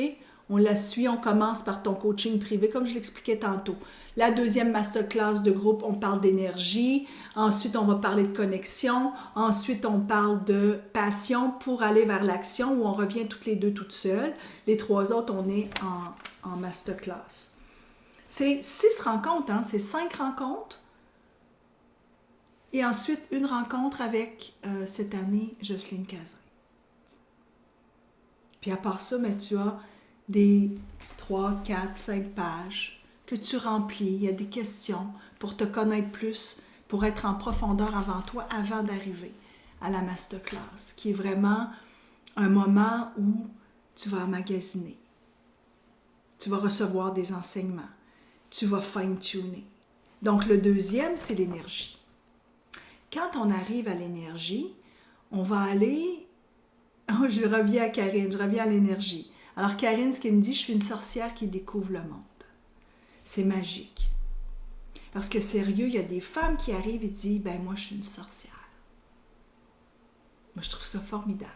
On la suit, on commence par ton coaching privé, comme je l'expliquais tantôt. La deuxième masterclass de groupe, on parle d'énergie. Ensuite, on va parler de connexion. Ensuite, on parle de passion pour aller vers l'action, où on revient toutes les deux toutes seules. Les 3 autres, on est en masterclass. C'est 6 rencontres, hein? C'est 5 rencontres. Et ensuite, une rencontre avec, cette année, Jocelyne Cazin. Puis à part ça, mais tu as des 3, 4, 5 pages que tu remplis. Il y a des questions pour te connaître plus, pour être en profondeur avant toi, avant d'arriver à la masterclass, qui est vraiment un moment où tu vas emmagasiner. Tu vas recevoir des enseignements. Tu vas fine-tuner. Donc, le deuxième, c'est l'énergie. Quand on arrive à l'énergie, on va aller... Oh, je reviens à Karine, je reviens à l'énergie. Alors, Karine, ce qu'elle me dit, je suis une sorcière qui découvre le monde. C'est magique. Parce que sérieux, il y a des femmes qui arrivent et disent, ben moi, je suis une sorcière. Moi, je trouve ça formidable.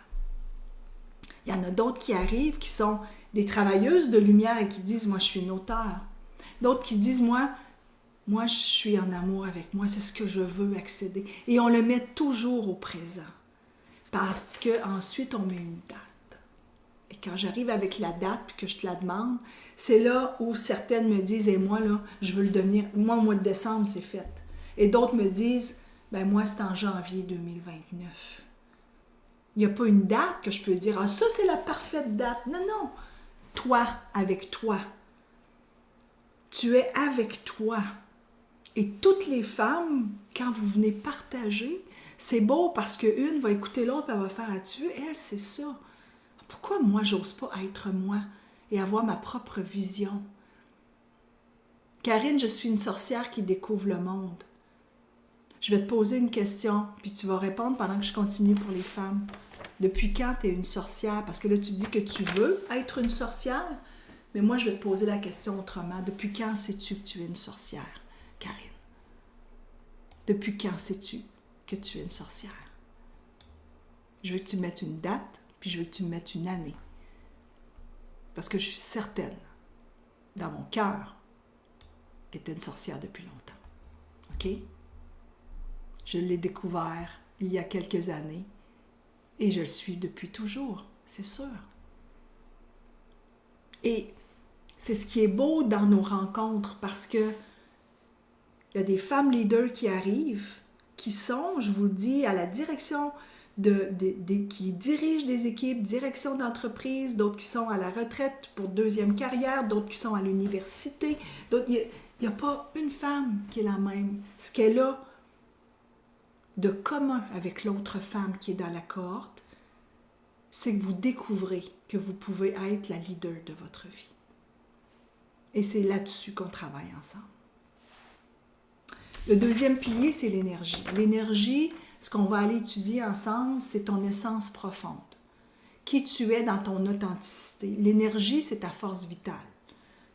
Il y en a d'autres qui arrivent, qui sont des travailleuses de lumière et qui disent, moi, je suis une auteure. D'autres qui disent, moi, je suis en amour avec moi, c'est ce que je veux accéder. Et on le met toujours au présent. Parce qu'ensuite, on met une date. Et quand j'arrive avec la date et que je te la demande, c'est là où certaines me disent, et moi, là, je veux le devenir. Moi, au mois de décembre, c'est fait. Et d'autres me disent, ben moi, c'est en janvier 2029. Il n'y a pas une date que je peux dire, ah, ça, c'est la parfaite date. Non, non. Toi, avec toi. Tu es avec toi. Et toutes les femmes, quand vous venez partager, c'est beau parce qu'une va écouter l'autre et elle va faire, as-tu vu, elle, c'est ça. Pourquoi moi, j'ose pas être moi et avoir ma propre vision? Karine, je suis une sorcière qui découvre le monde. Je vais te poser une question, puis tu vas répondre pendant que je continue pour les femmes. Depuis quand tu es une sorcière? Parce que là, tu dis que tu veux être une sorcière, mais moi, je vais te poser la question autrement. Depuis quand sais-tu que tu es une sorcière, Karine? Depuis quand sais-tu que tu es une sorcière? Je veux que tu mettes une date, puis je veux que tu me mettes une année. Parce que je suis certaine, dans mon cœur, que tu es une sorcière depuis longtemps. OK? Je l'ai découvert il y a quelques années et je le suis depuis toujours, c'est sûr. Et c'est ce qui est beau dans nos rencontres parce que il y a des femmes leaders qui arrivent, qui sont, je vous le dis, à la direction qui dirigent des équipes, direction d'entreprise, d'autres qui sont à la retraite pour deuxième carrière, d'autres qui sont à l'université. Il n'y a pas une femme qui est la même. Ce qu'elle a de commun avec l'autre femme qui est dans la cohorte, c'est que vous découvrez que vous pouvez être la leader de votre vie. Et c'est là-dessus qu'on travaille ensemble. Le deuxième pilier, c'est l'énergie. L'énergie, ce qu'on va aller étudier ensemble, c'est ton essence profonde. Qui tu es dans ton authenticité. L'énergie, c'est ta force vitale,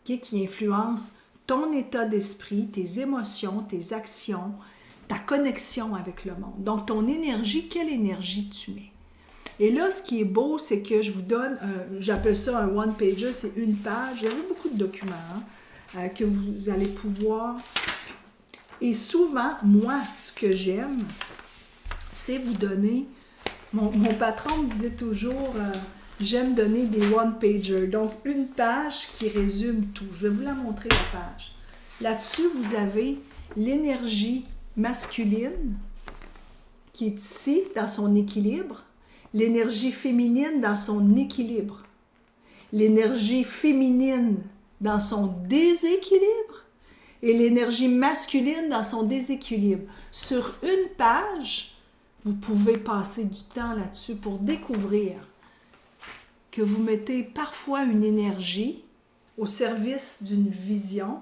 qui influence ton état d'esprit, tes émotions, tes actions, ta connexion avec le monde. Donc, ton énergie, quelle énergie tu mets? Et là, ce qui est beau, c'est que je vous donne, j'appelle ça un one-pager, c'est une page. Il y avait beaucoup de documents que vous allez pouvoir... Et souvent, moi, ce que j'aime, c'est vous donner... Mon patron me disait toujours, j'aime donner des one-pagers. Donc, une page qui résume tout. Je vais vous la montrer, la page. Là-dessus, vous avez l'énergie masculine qui est ici, dans son équilibre. L'énergie féminine dans son équilibre. L'énergie féminine dans son déséquilibre. Et l'énergie masculine dans son déséquilibre. Sur une page, vous pouvez passer du temps là-dessus pour découvrir que vous mettez parfois une énergie au service d'une vision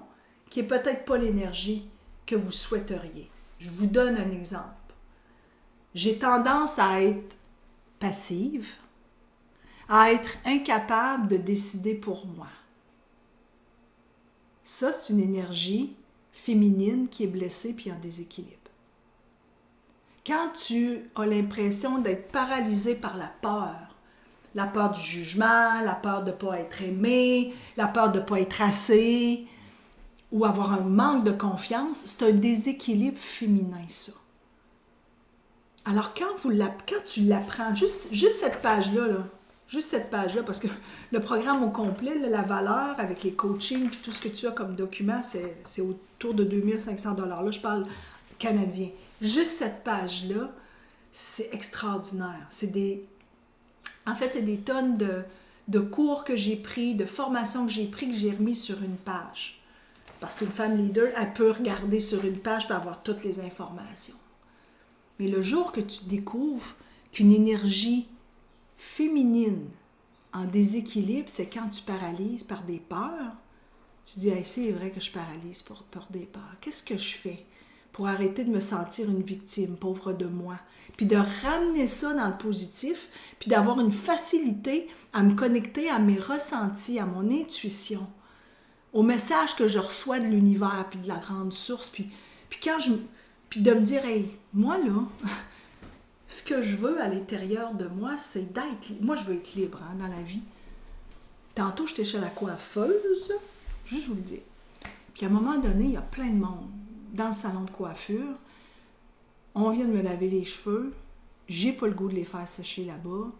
qui n'est peut-être pas l'énergie que vous souhaiteriez. Je vous donne un exemple. J'ai tendance à être passive, à être incapable de décider pour moi. Ça, c'est une énergie féminine qui est blessée puis en déséquilibre. Quand tu as l'impression d'être paralysé par la peur du jugement, la peur de ne pas être aimé, la peur de ne pas être assez, ou avoir un manque de confiance, c'est un déséquilibre féminin, ça. Alors, quand tu l'apprends, juste cette page-là, juste cette page-là, parce que le programme au complet, là, la valeur avec les coachings, tout ce que tu as comme document, c'est autour de 2500 $. Là, je parle canadien. Juste cette page-là, c'est extraordinaire. En fait, c'est des tonnes de cours que j'ai pris, de formations que j'ai pris, que j'ai remis sur une page. Parce qu'une femme leader, elle peut regarder sur une page pour avoir toutes les informations. Mais le jour que tu découvres qu'une énergie féminine en déséquilibre, c'est quand tu paralyses par des peurs. Tu dis, hey, c'est vrai que je paralyse par des peurs. Qu'est-ce que je fais pour arrêter de me sentir une victime, pauvre de moi? Puis de ramener ça dans le positif, puis d'avoir une facilité à me connecter à mes ressentis, à mon intuition, au message que je reçois de l'univers, puis de la grande source, puis de me dire, hey, moi là, ce que je veux à l'intérieur de moi, c'est d'être... Moi, je veux être libre dans la vie. Tantôt, j'étais chez la coiffeuse, juste vous le dire. Puis à un moment donné, il y a plein de monde dans le salon de coiffure. On vient de me laver les cheveux. J'ai pas le goût de les faire sécher là-bas.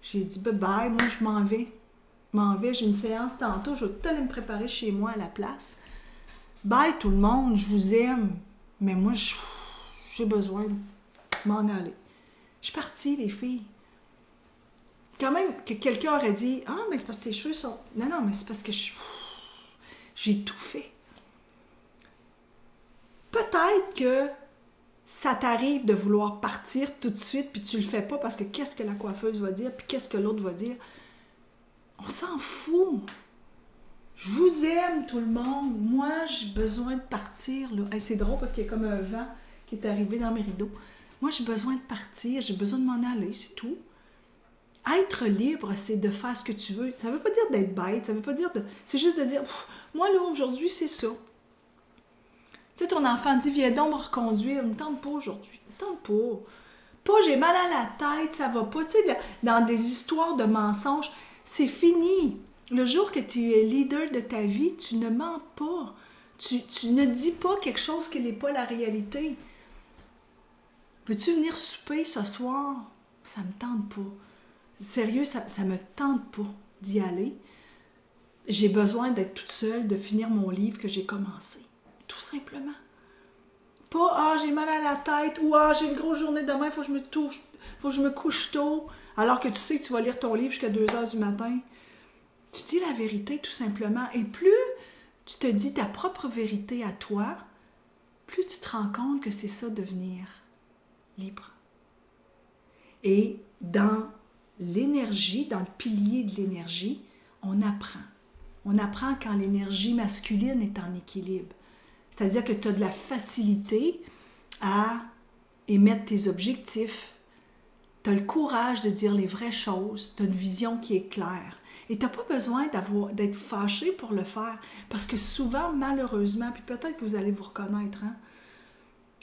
J'ai dit, bye, moi, je m'en vais. J'ai une séance tantôt. Je vais tout aller me préparer chez moi à la place. Bye, tout le monde, je vous aime. Mais moi, j'ai besoin de m'en aller. Je suis partie, les filles. Quand même que quelqu'un aurait dit, ah, mais c'est parce que tes cheveux sont... Non, mais c'est parce que j'ai tout fait. Peut-être que ça t'arrive de vouloir partir tout de suite, puis tu le fais pas parce que qu'est-ce que la coiffeuse va dire, puis qu'est-ce que l'autre va dire. On s'en fout. Je vous aime, tout le monde. Moi, j'ai besoin de partir. Là. Hey, c'est drôle parce qu'il y a comme un vent qui est arrivé dans mes rideaux. Moi, j'ai besoin de partir, j'ai besoin de m'en aller, c'est tout. Être libre, c'est de faire ce que tu veux. Ça ne veut pas dire d'être bête, ça veut pas dire de... C'est juste de dire, moi, là, aujourd'hui, c'est ça. Tu sais, ton enfant dit, viens donc me reconduire. Il ne me tente pas aujourd'hui. Il ne me tente pas. Pas, j'ai mal à la tête, ça va pas. Tu sais, dans des histoires de mensonges, c'est fini. Le jour que tu es leader de ta vie, tu ne mens pas. Tu ne dis pas quelque chose qui n'est pas la réalité. Veux-tu venir souper ce soir? Ça me tente pas. Sérieux, ça me tente pas d'y aller. J'ai besoin d'être toute seule, de finir mon livre que j'ai commencé. Tout simplement. Pas, ah, j'ai mal à la tête, ou ah, j'ai une grosse journée demain, faut que je me couche tôt, alors que tu sais que tu vas lire ton livre jusqu'à 2h du matin. Tu dis la vérité, tout simplement. Et plus tu te dis ta propre vérité à toi, plus tu te rends compte que c'est ça, devenir libre. Et dans l'énergie, dans le pilier de l'énergie, on apprend. On apprend quand l'énergie masculine est en équilibre. C'est-à-dire que tu as de la facilité à émettre tes objectifs. Tu as le courage de dire les vraies choses. Tu as une vision qui est claire. Et tu n'as pas besoin d'être fâché pour le faire. Parce que souvent, malheureusement, puis peut-être que vous allez vous reconnaître, hein,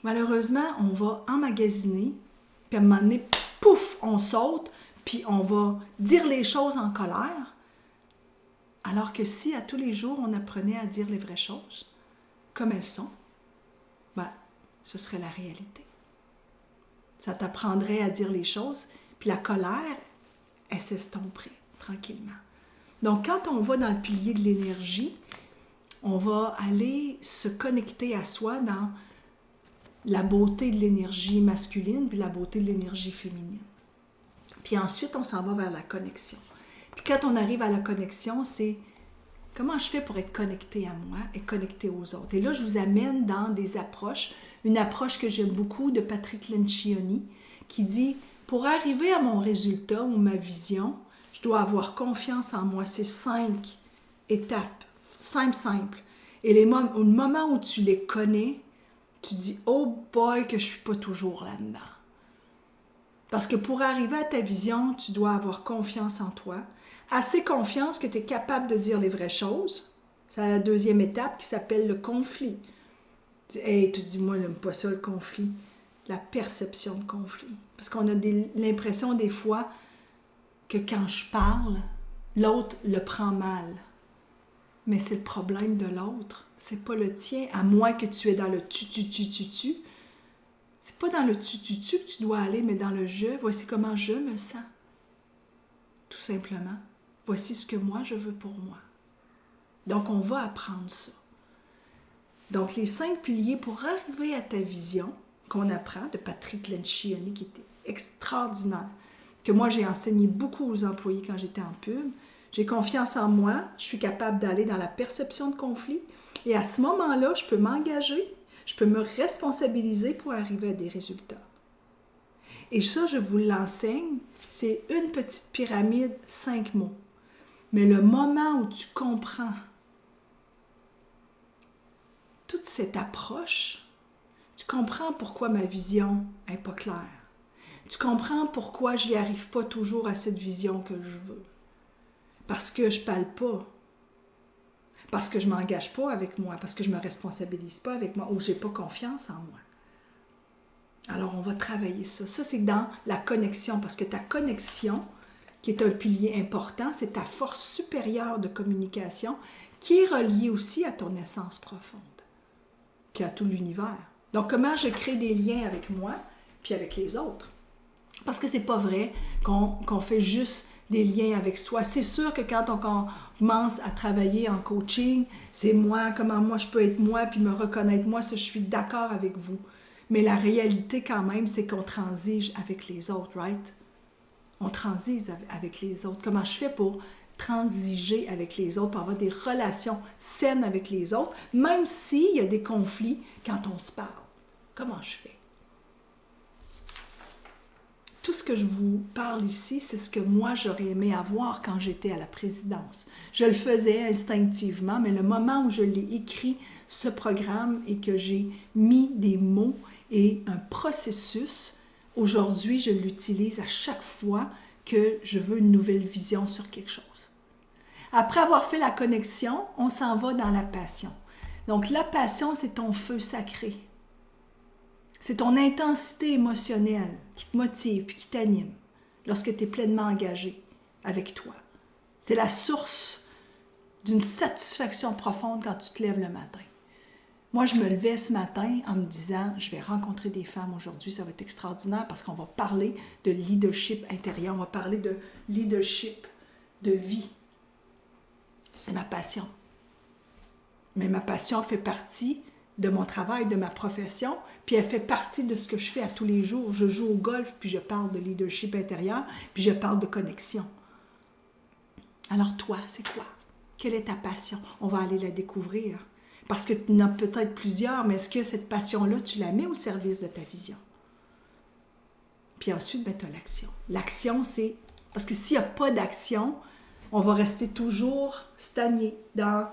malheureusement, on va emmagasiner, puis à un moment donné, pouf, on saute, puis on va dire les choses en colère. Alors que si, à tous les jours, on apprenait à dire les vraies choses, comme elles sont, ben, ce serait la réalité. Ça t'apprendrait à dire les choses, puis la colère, elle s'estomperait tranquillement. Donc, quand on va dans le pilier de l'énergie, on va aller se connecter à soi dans la beauté de l'énergie masculine, puis la beauté de l'énergie féminine. Puis ensuite, on s'en va vers la connexion. Puis quand on arrive à la connexion, c'est comment je fais pour être connecté à moi et connecté aux autres. Et là, je vous amène dans des approches. Une approche que j'aime beaucoup de Patrick Lencioni qui dit, pour arriver à mon résultat ou ma vision, je dois avoir confiance en moi. C'est 5 étapes, simple. Et le moment où tu les connais, tu dis, oh boy, que je ne suis pas toujours là-dedans. Parce que pour arriver à ta vision, tu dois avoir confiance en toi. Assez confiance que tu es capable de dire les vraies choses. C'est la deuxième étape qui s'appelle le conflit. Hey, tu dis, moi, je n'aime pas ça, le conflit. La perception de conflit. Parce qu'on a l'impression des fois que quand je parle, l'autre le prend mal. Mais c'est le problème de l'autre. C'est pas le tien, à moins que tu es dans le tu. C'est pas dans le tu que tu dois aller, mais dans le je. Voici comment je me sens. Tout simplement. Voici ce que moi, je veux pour moi. Donc, on va apprendre ça. Donc, les 5 piliers pour arriver à ta vision qu'on apprend de Patrick Lencioni, qui était extraordinaire, que moi, j'ai enseigné beaucoup aux employés quand j'étais en pub. J'ai confiance en moi, je suis capable d'aller dans la perception de conflit et à ce moment-là, je peux m'engager, je peux me responsabiliser pour arriver à des résultats. Et ça, je vous l'enseigne, c'est une petite pyramide, 5 mots. Mais le moment où tu comprends toute cette approche, tu comprends pourquoi ma vision n'est pas claire. Tu comprends pourquoi je n'y arrive pas toujours à cette vision que je veux. Parce que je ne parle pas. Parce que je ne m'engage pas avec moi. Parce que je ne me responsabilise pas avec moi. Ou je n'ai pas confiance en moi. Alors, on va travailler ça. Ça, c'est dans la connexion. Parce que ta connexion, qui est un pilier important, c'est ta force supérieure de communication qui est reliée aussi à ton essence profonde. Puis à tout l'univers. Donc, comment je crée des liens avec moi puis avec les autres? Parce que c'est pas vrai qu'on fait juste des liens avec soi. C'est sûr que quand on commence à travailler en coaching, c'est moi, comment moi je peux être moi puis me reconnaître moi, ça je suis d'accord avec vous. Mais la réalité quand même, c'est qu'on transige avec les autres, right? On transige avec les autres. Comment je fais pour transiger avec les autres, pour avoir des relations saines avec les autres, même s'il y a des conflits quand on se parle? Comment je fais? Tout ce que je vous parle ici, c'est ce que moi j'aurais aimé avoir quand j'étais à la présidence. Je le faisais instinctivement, mais le moment où je l'ai écrit, ce programme, et que j'ai mis des mots et un processus, aujourd'hui, je l'utilise à chaque fois que je veux une nouvelle vision sur quelque chose. Après avoir fait la connexion, on s'en va dans la passion. Donc, la passion, c'est ton feu sacré. C'est ton intensité émotionnelle qui te motive et qui t'anime lorsque tu es pleinement engagé avec toi. C'est la source d'une satisfaction profonde quand tu te lèves le matin. Moi, je me levais ce matin en me disant, je vais rencontrer des femmes aujourd'hui, ça va être extraordinaire parce qu'on va parler de leadership intérieur, on va parler de leadership de vie. C'est ma passion. Mais ma passion fait partie de mon travail, de ma profession, puis elle fait partie de ce que je fais à tous les jours. Je joue au golf, puis je parle de leadership intérieur, puis je parle de connexion. Alors toi, c'est quoi? Quelle est ta passion? On va aller la découvrir. Parce que tu en as peut-être plusieurs, mais est-ce que cette passion-là, tu la mets au service de ta vision? Puis ensuite, tu as l'action. L'action, c'est... Parce que s'il n'y a pas d'action, on va rester toujours stagné dans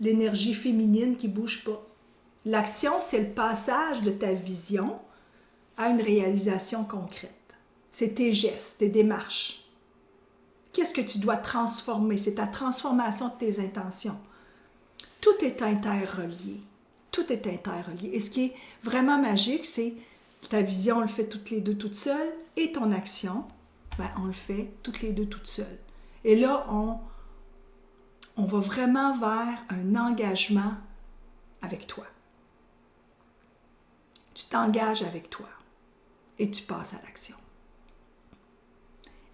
l'énergie féminine qui ne bouge pas. L'action, c'est le passage de ta vision à une réalisation concrète. C'est tes gestes, tes démarches. Qu'est-ce que tu dois transformer? C'est ta transformation de tes intentions. Tout est interrelié. Tout est interrelié. Et ce qui est vraiment magique, c'est ta vision, on le fait toutes les deux toutes seules, et ton action, on le fait toutes les deux toutes seules. Et là, on va vraiment vers un engagement avec toi. Tu t'engages avec toi et tu passes à l'action.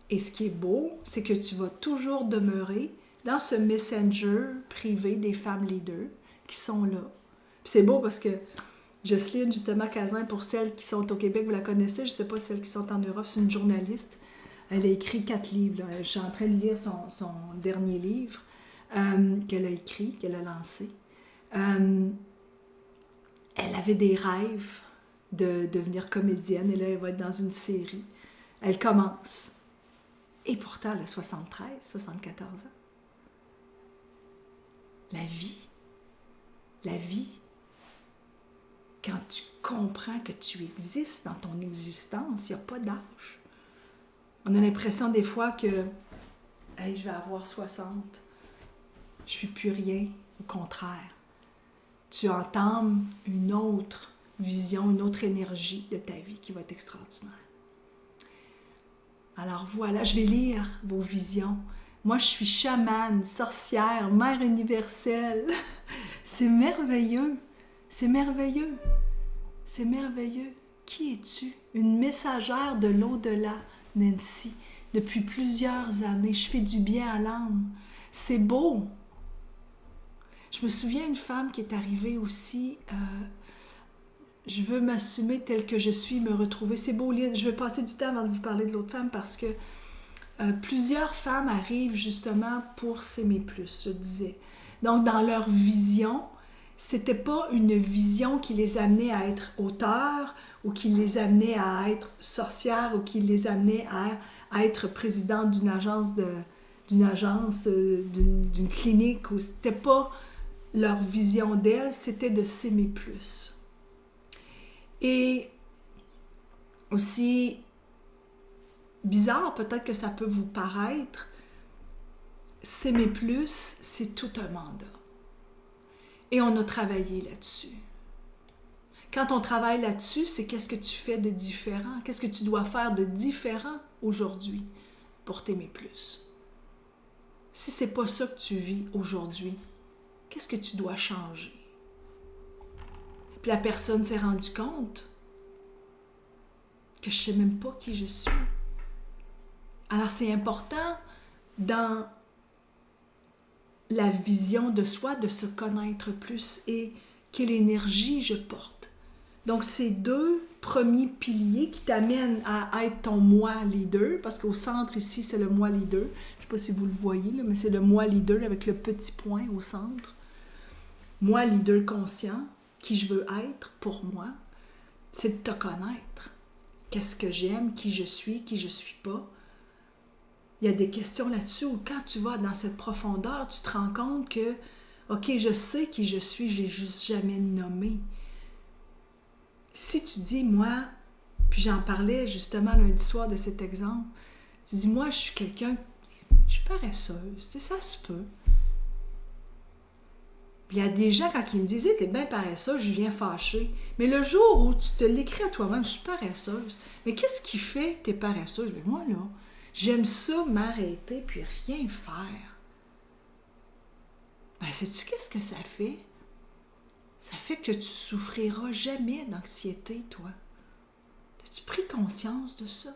Et ce qui est beau, c'est que tu vas toujours demeurer dans ce messenger privé des femmes leaders qui sont là. Puis c'est beau parce que Jocelyne, justement, Cazin, pour celles qui sont au Québec, vous la connaissez, je ne sais pas celles qui sont en Europe, c'est une journaliste. Elle a écrit 4 livres. Là. Je suis en train de lire son dernier livre qu'elle a écrit, qu'elle a lancé. Elle avait des rêves de devenir comédienne et là, elle va être dans une série. Elle commence. Et pourtant, elle a 73, 74 ans. La vie, quand tu comprends que tu existes dans ton existence, il n'y a pas d'âge. On a l'impression des fois que hey, je vais avoir 60, je ne suis plus rien. Au contraire, tu entames une autre vision, une autre énergie de ta vie qui va être extraordinaire. Alors voilà, je vais lire vos visions. Moi, je suis chamane, sorcière, mère universelle. C'est merveilleux. C'est merveilleux. C'est merveilleux. Qui es-tu? Une messagère de l'au-delà, Nancy. Depuis plusieurs années, je fais du bien à l'âme. C'est beau. Je me souviens d'une femme qui est arrivée aussi. Je veux m'assumer telle que je suis, me retrouver. C'est beau, je vais passer du temps avant de vous parler de l'autre femme parce que plusieurs femmes arrivent justement pour s'aimer plus, je disais. Donc, dans leur vision, c'était pas une vision qui les amenait à être auteurs ou qui les amenait à être sorcières ou qui les amenait à être présidente d'une clinique. C'était pas leur vision d'elles, c'était de s'aimer plus. Et aussi bizarre peut-être que ça peut vous paraître, s'aimer plus, c'est tout un mandat. Et on a travaillé là-dessus. Quand on travaille là-dessus, c'est qu'est-ce que tu fais de différent? Qu'est-ce que tu dois faire de différent aujourd'hui pour t'aimer plus? Si c'est pas ça que tu vis aujourd'hui, qu'est-ce que tu dois changer? Puis la personne s'est rendue compte que je sais même pas qui je suis. Alors c'est important dans la vision de soi, de se connaître plus et quelle énergie je porte. Donc, ces deux premiers piliers qui t'amènent à être ton moi leader, parce qu'au centre ici, c'est le moi leader. Je ne sais pas si vous le voyez, là, mais c'est le moi leader avec le petit point au centre. Moi leader conscient, qui je veux être pour moi, c'est de te connaître. Qu'est-ce que j'aime, qui je suis pas. Il y a des questions là-dessus où quand tu vas dans cette profondeur, tu te rends compte que, OK, je sais qui je suis, je ne l'ai juste jamais nommé. Si tu dis, moi, puis j'en parlais justement lundi soir de cet exemple, tu dis, moi, je suis quelqu'un, je suis paresseuse, ça se peut. Puis il y a des gens, quand ils me disaient, t'es bien paresseuse, je viens fâcher. Mais le jour où tu te l'écris à toi-même, je suis paresseuse. Mais qu'est-ce qui fait que t'es paresseuse? Mais moi, là, j'aime ça m'arrêter puis rien faire. Ben, sais-tu qu'est-ce que ça fait? Ça fait que tu souffriras jamais d'anxiété, toi. As-tu pris conscience de ça?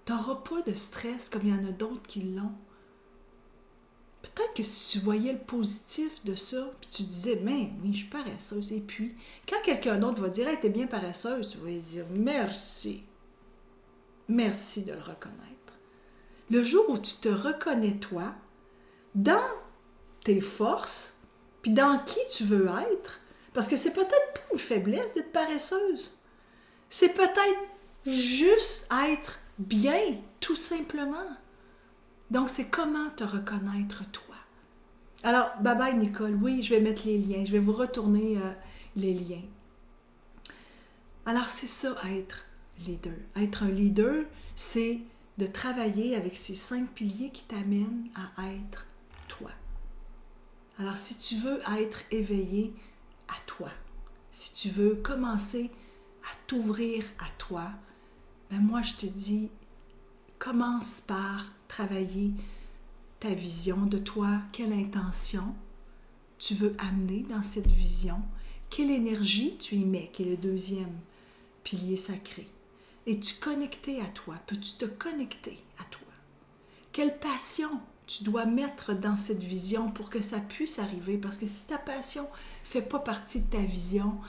Tu n'auras pas de stress comme il y en a d'autres qui l'ont. Peut-être que si tu voyais le positif de ça, puis tu disais, mais oui, je suis paresseuse. Et puis, quand quelqu'un d'autre va dire, hey, t'es bien paresseuse, tu vas lui dire, merci. Merci de le reconnaître. Le jour où tu te reconnais, toi, dans tes forces, puis dans qui tu veux être, parce que c'est peut-être pas une faiblesse d'être paresseuse. C'est peut-être juste être bien, tout simplement. Donc, c'est comment te reconnaître, toi. Alors, bye-bye, Nicole. Oui, je vais mettre les liens. Je vais vous retourner les liens. Alors, c'est ça, être leader. Être un leader, c'est de travailler avec ces 5 piliers qui t'amènent à être toi. Alors, si tu veux être éveillé à toi, si tu veux commencer à t'ouvrir à toi, ben moi, je te dis, commence par travailler ta vision de toi, quelle intention tu veux amener dans cette vision, quelle énergie tu y mets, qui est le deuxième pilier sacré. Es-tu connecté à toi? Peux-tu te connecter à toi? Quelle passion tu dois mettre dans cette vision pour que ça puisse arriver? Parce que si ta passion ne fait pas partie de ta vision,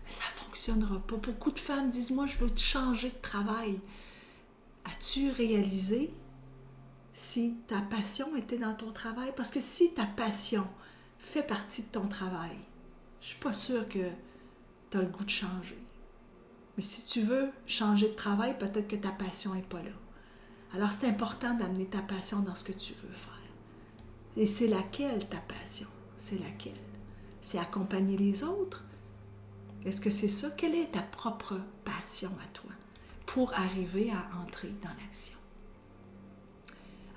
ça ne fonctionnera pas. Beaucoup de femmes disent, moi, je veux changer de travail. As-tu réalisé si ta passion était dans ton travail? Parce que si ta passion fait partie de ton travail, je ne suis pas sûre que tu as le goût de changer. Mais si tu veux changer de travail, peut-être que ta passion n'est pas là. Alors, c'est important d'amener ta passion dans ce que tu veux faire. Et c'est laquelle ta passion? C'est laquelle? C'est accompagner les autres? Est-ce que c'est ça? Quelle est ta propre passion à toi pour arriver à entrer dans l'action?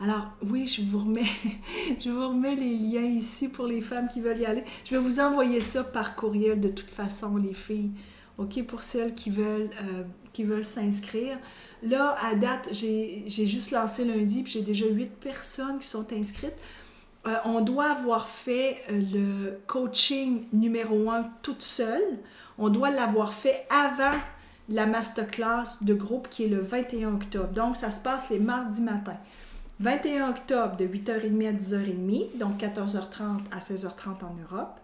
Alors, oui, je vous remets les liens ici pour les femmes qui veulent y aller. Je vais vous envoyer ça par courriel de toute façon, les filles. OK, pour celles qui veulent s'inscrire. Là, à date, j'ai juste lancé lundi, puis j'ai déjà 8 personnes qui sont inscrites. On doit avoir fait le coaching numéro 1 toute seule. On doit l'avoir fait avant la masterclass de groupe qui est le 21 octobre. Donc, ça se passe les mardis matins. 21 octobre de 8h30 à 10h30, donc 14h30 à 16h30 en Europe.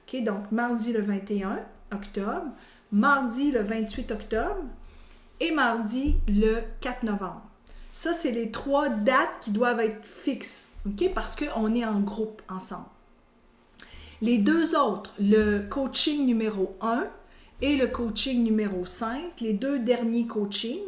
OK, donc mardi le 21 octobre, mardi le 28 octobre et mardi le 4 novembre. Ça, c'est les 3 dates qui doivent être fixes, OK, parce qu'on est en groupe ensemble. Les deux autres, le coaching numéro 1 et le coaching numéro 5, les deux derniers coachings,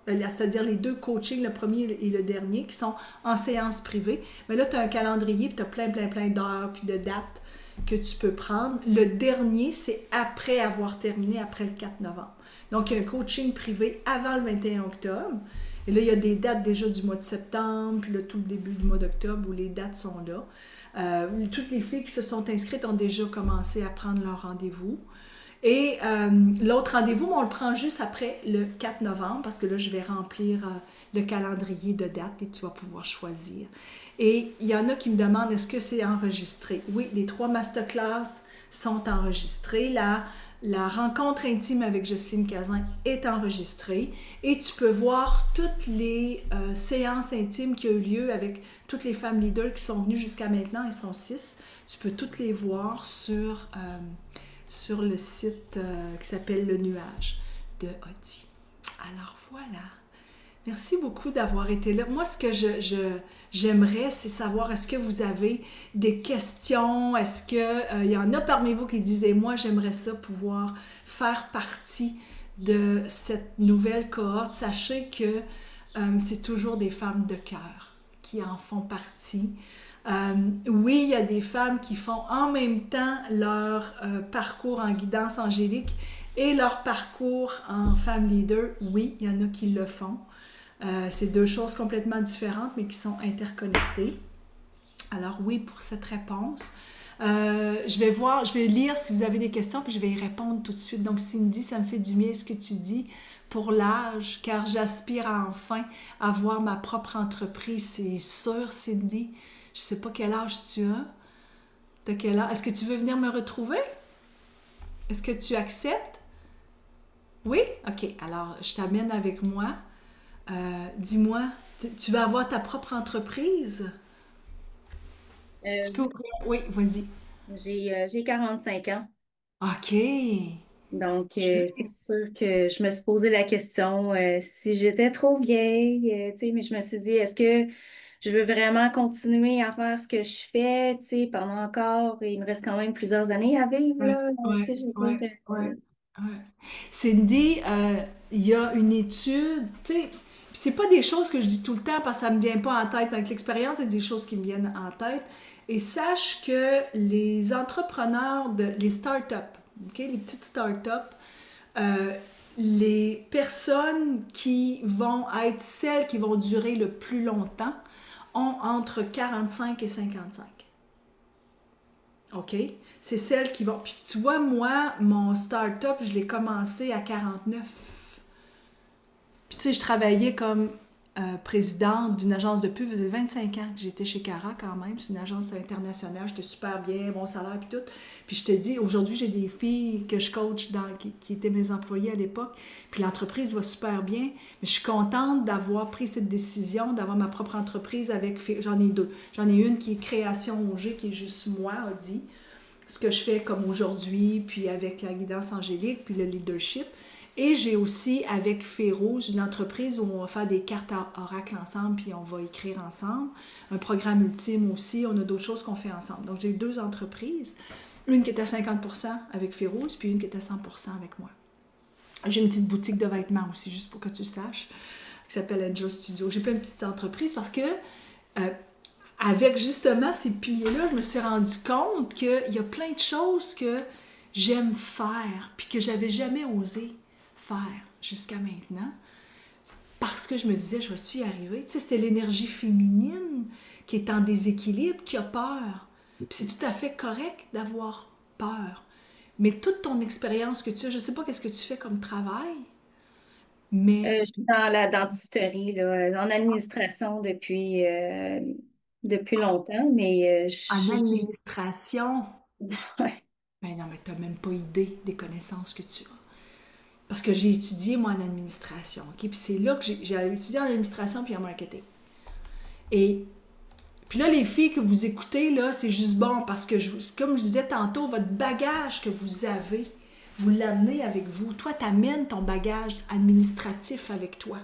c'est-à-dire les deux coachings, le premier et le dernier, qui sont en séance privée. Mais là, tu as un calendrier, puis tu as plein d'heures, puis de dates que tu peux prendre. Le dernier, c'est après avoir terminé, après le 4 novembre. Donc, il y a un coaching privé avant le 21 octobre. Et là, il y a des dates déjà du mois de septembre, puis là, tout le début du mois d'octobre où les dates sont là. Toutes les filles qui se sont inscrites ont déjà commencé à prendre leur rendez-vous. Et l'autre rendez-vous, on le prend juste après le 4 novembre parce que là, je vais remplir le calendrier de dates et tu vas pouvoir choisir. Et il y en a qui me demandent, est-ce que c'est enregistré? Oui, les 3 masterclass sont enregistrés. La rencontre intime avec Jocelyne Cazin est enregistrée et tu peux voir toutes les séances intimes qui ont eu lieu avec toutes les femmes leaders qui sont venues jusqu'à maintenant, elles sont 6. Tu peux toutes les voir sur le site qui s'appelle Le Nuage de Audi. Alors voilà. Merci beaucoup d'avoir été là. Moi, ce que j'aimerais, c'est savoir, est-ce que vous avez des questions? Est-ce qu'il y en a parmi vous qui disaient, moi, j'aimerais ça pouvoir faire partie de cette nouvelle cohorte. Sachez que c'est toujours des femmes de cœur qui en font partie. Oui, il y a des femmes qui font en même temps leur parcours en guidance angélique et leur parcours en femme leader. Oui, il y en a qui le font. C'est deux choses complètement différentes, mais qui sont interconnectées. Alors oui, pour cette réponse. Je vais lire si vous avez des questions, puis je vais y répondre tout de suite. Donc Cindy, ça me fait du bien ce que tu dis pour l'âge, car j'aspire à enfin avoir ma propre entreprise. C'est sûr, Cindy. Je sais pas quel âge tu as. De quel âge? Est-ce que tu veux venir me retrouver? Est-ce que tu acceptes? Oui? OK. Alors, je t'amène avec moi. Dis-moi, tu vas avoir ta propre entreprise? Tu peux Euh, ouvrir? Oui, vas-y. j'ai 45 ans. OK. Donc, c'est sûr que je me suis posé la question si j'étais trop vieille, tu sais, mais je me suis dit, est-ce que je veux vraiment continuer à faire ce que je fais, tu sais, pendant encore, il me reste quand même plusieurs années à vivre, Ouais, là, tu ouais, sais, je veux ouais, dire, ouais, ouais. Cindy, il y a une étude, tu sais, puis c'est pas des choses que je dis tout le temps parce que ça me vient pas en tête, mais avec l'expérience, c'est des choses qui me viennent en tête. Et sache que les entrepreneurs, les startups, ok, les petites startups, euh, les personnes qui vont être celles qui vont durer le plus longtemps ont entre 45 et 55. OK? C'est celles qui vont. Puis tu vois, moi, mon start-up, je l'ai commencé à 49. Puis tu sais, je travaillais comme présidente d'une agence de pub, ça faisait 25 ans que j'étais chez Cara quand même. C'est une agence internationale, j'étais super bien, bon salaire puis tout. Puis je te dis, aujourd'hui, j'ai des filles que je coach qui étaient mes employés à l'époque. Puis l'entreprise va super bien. Mais je suis contente d'avoir pris cette décision, d'avoir ma propre entreprise avec. J'en ai deux. J'en ai une qui est Création OG, qui est juste moi, Audi. Ce que je fais comme aujourd'hui, puis avec la guidance angélique, puis le leadership. Et j'ai aussi avec Férouz une entreprise où on va faire des cartes à oracle ensemble, puis on va écrire ensemble. Un programme ultime aussi, on a d'autres choses qu'on fait ensemble. Donc j'ai deux entreprises, une qui est à 50% avec Férouz, puis une qui est à 100% avec moi. J'ai une petite boutique de vêtements aussi, juste pour que tu saches, qui s'appelle Angel Studio. J'ai pas une petite entreprise parce que avec justement ces piliers-là, je me suis rendu compte qu'il y a plein de choses que j'aime faire, puis que j'avais jamais osé faire jusqu'à maintenant, parce que je me disais, je vais-tu y arriver? Tu sais, c'était l'énergie féminine qui est en déséquilibre, qui a peur. Puis c'est tout à fait correct d'avoir peur. Mais toute ton expérience que tu as, je sais pas qu'est-ce que tu fais comme travail, mais je suis dans la dentisterie, là, en administration depuis longtemps, mais en administration, ouais. ben non, mais tu n'as même pas idée des connaissances que tu as. Parce que j'ai étudié, moi, en administration. OK? Puis c'est là que j'ai étudié en administration puis en marketing. Et puis là, les filles que vous écoutez, là, c'est juste bon parce que, comme je disais tantôt, votre bagage que vous avez, vous l'amenez avec vous. Toi, tu amènes ton bagage administratif avec toi.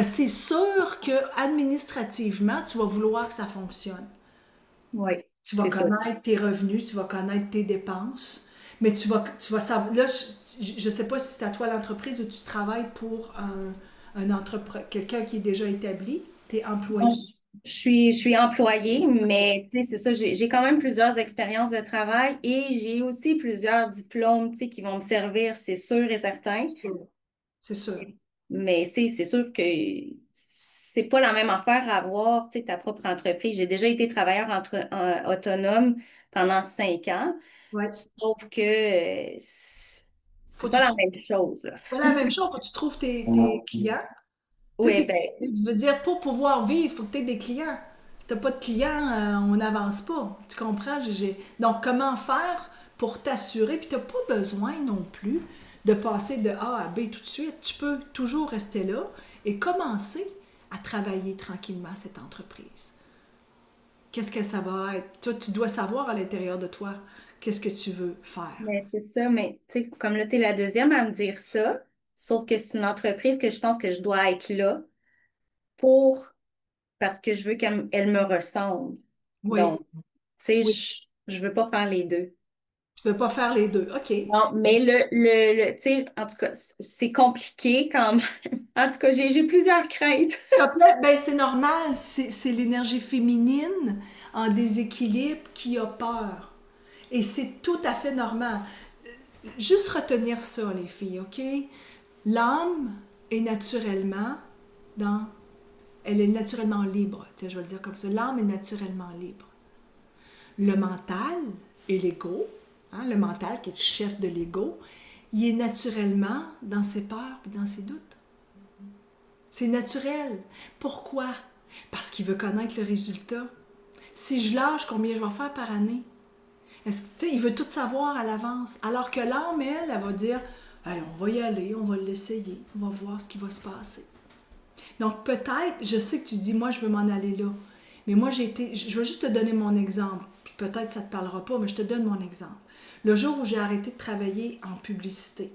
C'est sûr que administrativement, tu vas vouloir que ça fonctionne. Oui. Tu vas c'est ça. connaître tes revenus, tu vas connaître tes dépenses, mais tu vas savoir. Là, je ne sais pas si c'est à toi l'entreprise ou tu travailles pour un quelqu'un qui est déjà établi, tu es Moi, employé. je suis employée, mais tu sais, c'est ça, j'ai quand même plusieurs expériences de travail et j'ai aussi plusieurs diplômes, tu sais, qui vont me servir, c'est sûr et certain. C'est sûr. C'est sûr. Mais c'est sûr que c'est pas la même affaire à avoir, tu sais, ta propre entreprise. J'ai déjà été travailleur autonome pendant 5 ans, Ouais. sauf que Faut c'est que pas tu la trouves même chose, là. pas la même chose, faut que tu trouves tes clients. Tu sais, Oui, ben, je veux dire, pour pouvoir vivre, il faut que tu aies des clients. Si tu n'as pas de clients, on n'avance pas. Tu comprends? Donc, comment faire pour t'assurer? Puis, tu n'as pas besoin non plus de passer de A à B tout de suite. Tu peux toujours rester là et commencer à travailler tranquillement cette entreprise. Qu'est-ce que ça va être? Toi, tu dois savoir à l'intérieur de toi qu'est-ce que tu veux faire. mais c'est ça, mais tu sais, comme là, t'es la deuxième à me dire ça, sauf que c'est une entreprise que je pense que je dois être là pour, parce que je veux qu'elle me ressemble. Oui, Donc, tu sais, oui. je veux pas faire les deux. Tu ne veux pas faire les deux. OK. Non, mais tu sais, en tout cas, c'est compliqué quand même. En tout cas, j'ai plusieurs craintes. Ben, c'est normal, c'est l'énergie féminine en déséquilibre qui a peur. Et c'est tout à fait normal. Juste retenir ça, les filles, OK? L'âme est naturellement dans... Elle est naturellement libre. Tiens, je vais le dire comme ça. L'âme est naturellement libre. Le mental et l'ego, hein, le mental qui est le chef de l'ego, il est naturellement dans ses peurs et dans ses doutes. C'est naturel. Pourquoi? Parce qu'il veut connaître le résultat. Si je lâche, combien je vais faire par année? Il veut tout savoir à l'avance. Alors que l'âme, elle va dire, hey, on va y aller, on va l'essayer, on va voir ce qui va se passer. Donc peut-être, je sais que tu dis, moi je veux m'en aller là. Mais moi je vais juste te donner mon exemple. Puis peut-être ça ne te parlera pas, mais je te donne mon exemple. Le jour où j'ai arrêté de travailler en publicité,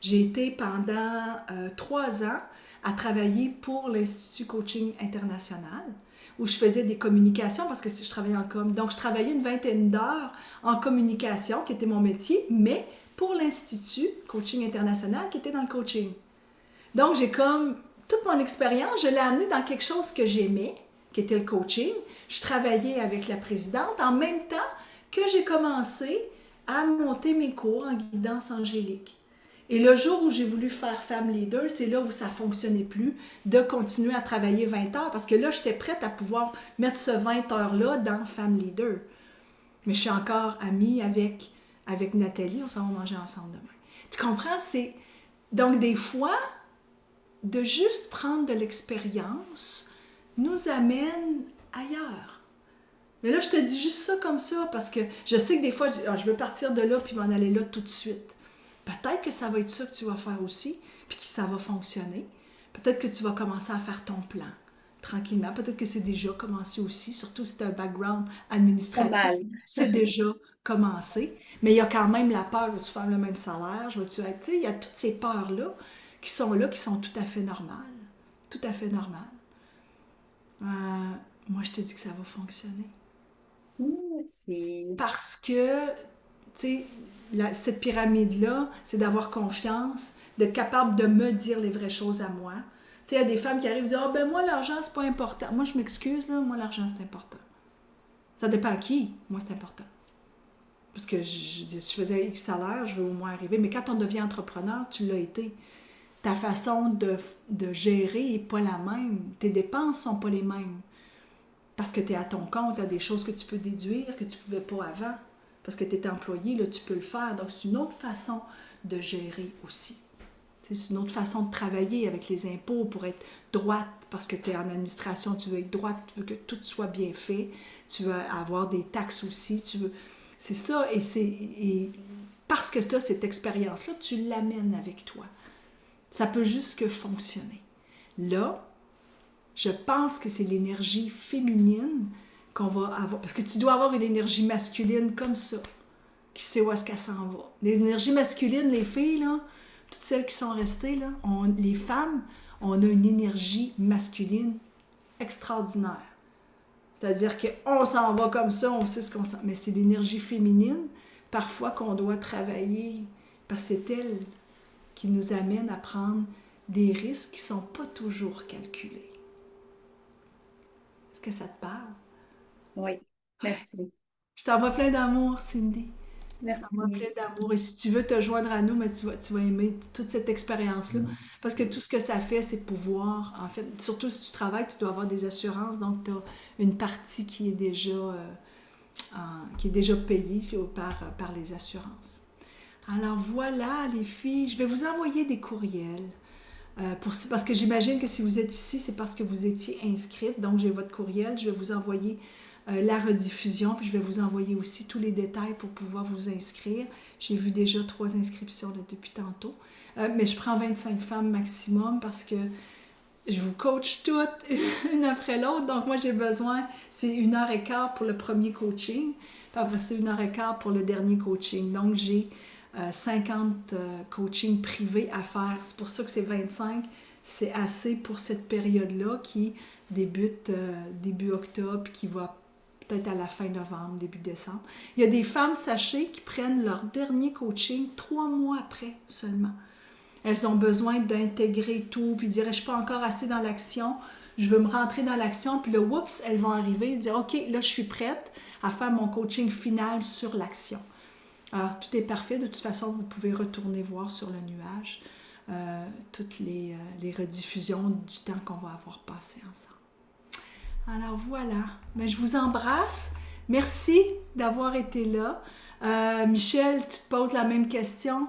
j'ai été pendant 3 ans à travailler pour l'Institut Coaching International, où je faisais des communications parce que je travaillais en com. Donc, je travaillais une vingtaine d'heures en communication, qui était mon métier, mais pour l'Institut Coaching International, qui était dans le coaching. Donc, j'ai comme toute mon expérience, je l'ai amenée dans quelque chose que j'aimais, qui était le coaching. Je travaillais avec la présidente en même temps que j'ai commencé à monter mes cours en guidance angélique. Et le jour où j'ai voulu faire femme leader, c'est là où ça ne fonctionnait plus de continuer à travailler 20 heures parce que là, j'étais prête à pouvoir mettre ce 20 heures-là dans femme leader. Mais je suis encore amie avec Nathalie, on s'en va manger ensemble demain. Tu comprends? Donc, des fois, de juste prendre de l'expérience nous amène ailleurs. Mais là, je te dis juste ça comme ça parce que je sais que des fois, je veux partir de là puis m'en aller là tout de suite. Peut-être que ça va être ça que tu vas faire aussi, puis que ça va fonctionner. Peut-être que tu vas commencer à faire ton plan tranquillement. Peut-être que c'est déjà commencé aussi, surtout si tu as un background Pas administratif, mal. c'est déjà commencé. Mais il y a quand même la peur, veux-tu faire le même salaire, veux-tu être, tu sais, il y a toutes ces peurs-là, qui sont tout à fait normales. Tout à fait normales. Moi, je te dis que ça va fonctionner. C'est Parce que, tu sais, cette pyramide-là, c'est d'avoir confiance, d'être capable de me dire les vraies choses à moi. Tu sais, il y a des femmes qui arrivent et disent, ah ben moi, l'argent, c'est pas important. Moi, je m'excuse, là, moi, l'argent, c'est important. Ça dépend à qui. Moi, c'est important. Parce que si je faisais X salaire, je veux au moins arriver. Mais quand on devient entrepreneur, tu l'as été. Ta façon de gérer n'est pas la même. Tes dépenses sont pas les mêmes. Parce que tu es à ton compte, tu as des choses que tu peux déduire que tu ne pouvais pas avant. Parce que tu es employé, là, tu peux le faire. Donc, c'est une autre façon de gérer aussi. C'est une autre façon de travailler avec les impôts pour être droite, parce que tu es en administration, tu veux être droite, tu veux que tout soit bien fait, tu veux avoir des taxes aussi, tu veux... C'est ça, et parce que tu as cette expérience-là, tu l'amènes avec toi. Ça peut juste que fonctionner. Là, je pense que c'est l'énergie féminine qu'on va avoir, parce que tu dois avoir une énergie masculine comme ça, qui sait où est-ce qu'elle s'en va. L'énergie masculine, les filles, là, toutes celles qui sont restées, là, les femmes, on a une énergie masculine extraordinaire. C'est-à-dire qu'on s'en va comme ça, on sait ce qu'on sent. Mais c'est l'énergie féminine, parfois, qu'on doit travailler, parce que c'est elle qui nous amène à prendre des risques qui ne sont pas toujours calculés. Est-ce que ça te parle? Oui, merci. Je t'envoie plein d'amour, Cindy. Je t'envoie plein Merci. d'amour. Et si tu veux te joindre à nous, mais tu vas aimer toute cette expérience-là. Parce que tout ce que ça fait, c'est pouvoir, en fait, surtout si tu travailles, tu dois avoir des assurances. Donc, tu as une partie qui est déjà payée par les assurances. Alors voilà, les filles, je vais vous envoyer des courriels. Parce que j'imagine que si vous êtes ici, c'est parce que vous étiez inscrite. Donc, j'ai votre courriel. Je vais vous envoyer la rediffusion, puis je vais vous envoyer aussi tous les détails pour pouvoir vous inscrire. J'ai vu déjà 3 inscriptions là, depuis tantôt. Mais je prends 25 femmes maximum parce que je vous coach toutes une après l'autre. Donc, moi, j'ai besoin, c'est 1h15 pour le premier coaching, puis après c'est 1h15 pour le dernier coaching. Donc, j'ai 50 coachings privés à faire. C'est pour ça que c'est 25. C'est assez pour cette période-là qui débute début octobre puis qui va peut-être à la fin novembre, début décembre. Il y a des femmes, sachez, qui prennent leur dernier coaching 3 mois après seulement. Elles ont besoin d'intégrer tout, puis dire, je ne suis pas encore assez dans l'action, je veux me rentrer dans l'action, puis là, oups, elles vont arriver et dire, OK, là, je suis prête à faire mon coaching final sur l'action. Alors, tout est parfait. De toute façon, vous pouvez retourner voir sur le nuage toutes les rediffusions du temps qu'on va avoir passé ensemble. Alors voilà, mais je vous embrasse. Merci d'avoir été là. Michel, tu te poses la même question?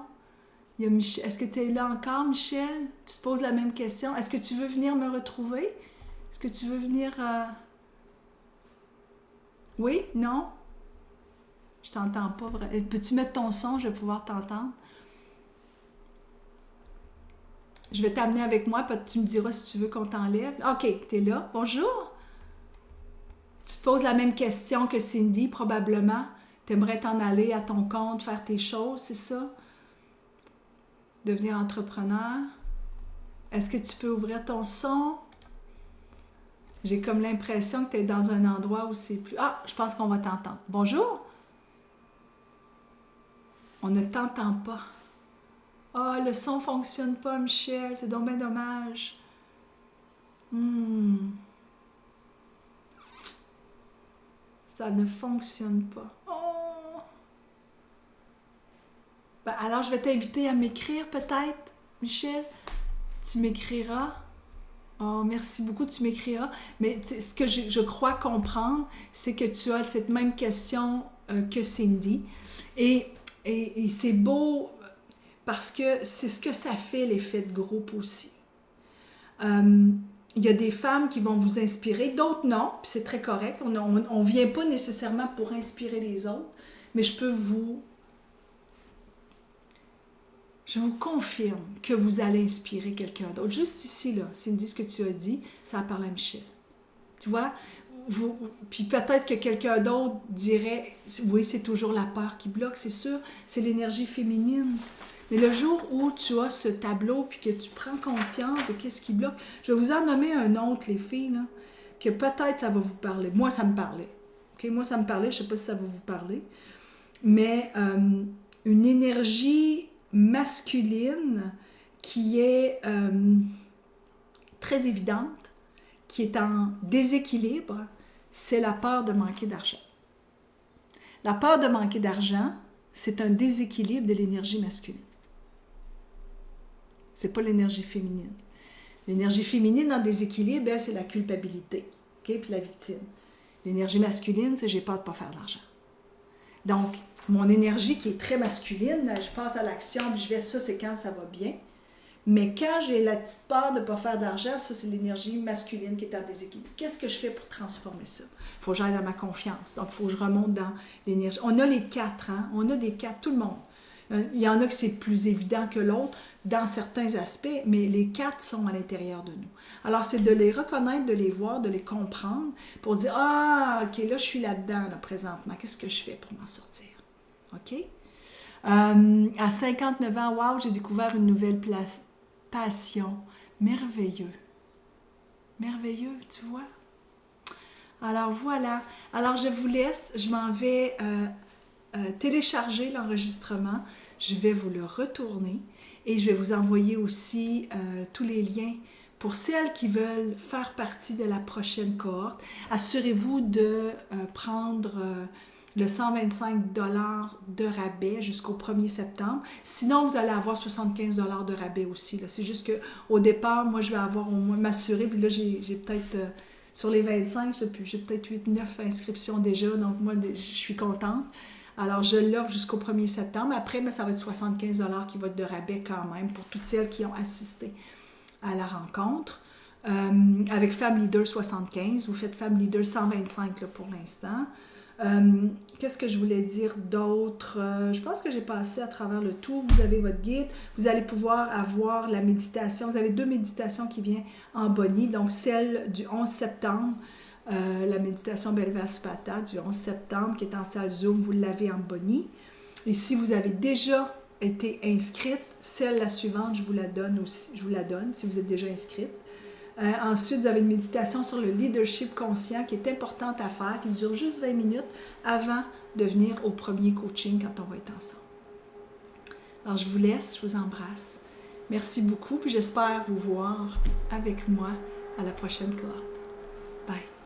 Est-ce que tu es là encore, Michel? Tu te poses la même question? Est-ce que tu veux venir me retrouver? Est-ce que tu veux venir... Oui? Non? Je t'entends pas. Peux-tu mettre ton son? Je vais pouvoir t'entendre. Je vais t'amener avec moi, puis tu me diras si tu veux qu'on t'enlève. OK, t'es là. Bonjour. Tu te poses la même question que Cindy, probablement. Tu aimerais t'en aller à ton compte, faire tes choses, c'est ça? Devenir entrepreneur. Est-ce que tu peux ouvrir ton son? J'ai comme l'impression que tu es dans un endroit où c'est plus... Ah, je pense qu'on va t'entendre. Bonjour? On ne t'entend pas. Ah, le son ne fonctionne pas, Michel. C'est donc bien dommage. Ça ne fonctionne pas. Oh! Ben, alors, je vais t'inviter à m'écrire peut-être, Michel. Tu m'écriras. Oh, merci beaucoup, tu m'écriras. Mais ce que je crois comprendre, c'est que tu as cette même question que Cindy. Et c'est beau parce que c'est ce que ça fait, l'effet de groupe aussi. Il y a des femmes qui vont vous inspirer, d'autres non, puis c'est très correct. On ne vient pas nécessairement pour inspirer les autres, mais je vous confirme que vous allez inspirer quelqu'un d'autre. Juste ici, là, Cindy, ce que tu as dit, ça a parlé à Michel. Tu vois, puis peut-être que quelqu'un d'autre dirait, oui, c'est toujours la peur qui bloque, c'est sûr, c'est l'énergie féminine. Mais le jour où tu as ce tableau puis que tu prends conscience de qu'est-ce qui bloque, je vais vous en nommer un autre, les filles, là, que peut-être ça va vous parler. Moi, ça me parlait. Okay? Moi, ça me parlait, je ne sais pas si ça va vous parler. Mais une énergie masculine qui est très évidente, qui est en déséquilibre, c'est la peur de manquer d'argent. La peur de manquer d'argent, c'est un déséquilibre de l'énergie masculine. C'est pas l'énergie féminine. L'énergie féminine en déséquilibre, elle, c'est la culpabilité, okay? Puis la victime. L'énergie masculine, c'est j'ai peur de ne pas faire d'argent. Donc, mon énergie qui est très masculine, je passe à l'action, puis je vais ça, c'est quand ça va bien. Mais quand j'ai la petite peur de ne pas faire d'argent, ça, c'est l'énergie masculine qui est en déséquilibre. Qu'est-ce que je fais pour transformer ça? Il faut que j'aille dans ma confiance. Donc, il faut que je remonte dans l'énergie. On a les 4, hein? On a des 4, tout le monde. Il y en a que c'est plus évident que l'autre dans certains aspects, mais les 4 sont à l'intérieur de nous. Alors, c'est de les reconnaître, de les voir, de les comprendre pour dire « Ah, OK, là, je suis là-dedans, là, présentement. Qu'est-ce que je fais pour m'en sortir? » OK? À 59 ans, wow, j'ai découvert une nouvelle passion. Merveilleux. Merveilleux, tu vois? Alors voilà. Alors je vous laisse. Je m'en vais télécharger l'enregistrement. Je vais vous le retourner et je vais vous envoyer aussi tous les liens pour celles qui veulent faire partie de la prochaine cohorte. Assurez-vous de prendre le 125 de rabais jusqu'au 1er septembre. Sinon, vous allez avoir 75 de rabais aussi. C'est juste qu'au départ, moi, je vais avoir au moins m'assurer. Puis là, j'ai peut-être, sur les 25, je sais plus, j'ai peut-être 8-9 inscriptions déjà. Donc, moi, je suis contente. Alors, je l'offre jusqu'au 1er septembre. Après, mais ça va être 75 qui va être de rabais quand même pour toutes celles qui ont assisté à la rencontre. Avec Femme Leader 75, vous faites Femme Leader 125 là, pour l'instant. Qu'est-ce que je voulais dire d'autre? Je pense que j'ai passé à travers le tout. Vous avez votre guide. Vous allez pouvoir avoir la méditation. Vous avez 2 méditations qui viennent en Bonnie. Donc, celle du 11 septembre, la méditation Belvaspata du 11 septembre, qui est en salle Zoom, vous l'avez en Bonnie. Et si vous avez déjà été inscrite, la suivante, je vous la donne aussi. Je vous la donne si vous êtes déjà inscrite. Ensuite, vous avez une méditation sur le leadership conscient qui est importante à faire, qui dure juste 20 minutes avant de venir au premier coaching quand on va être ensemble. Alors, je vous laisse, je vous embrasse. Merci beaucoup, puis j'espère vous voir avec moi à la prochaine cohorte. Bye!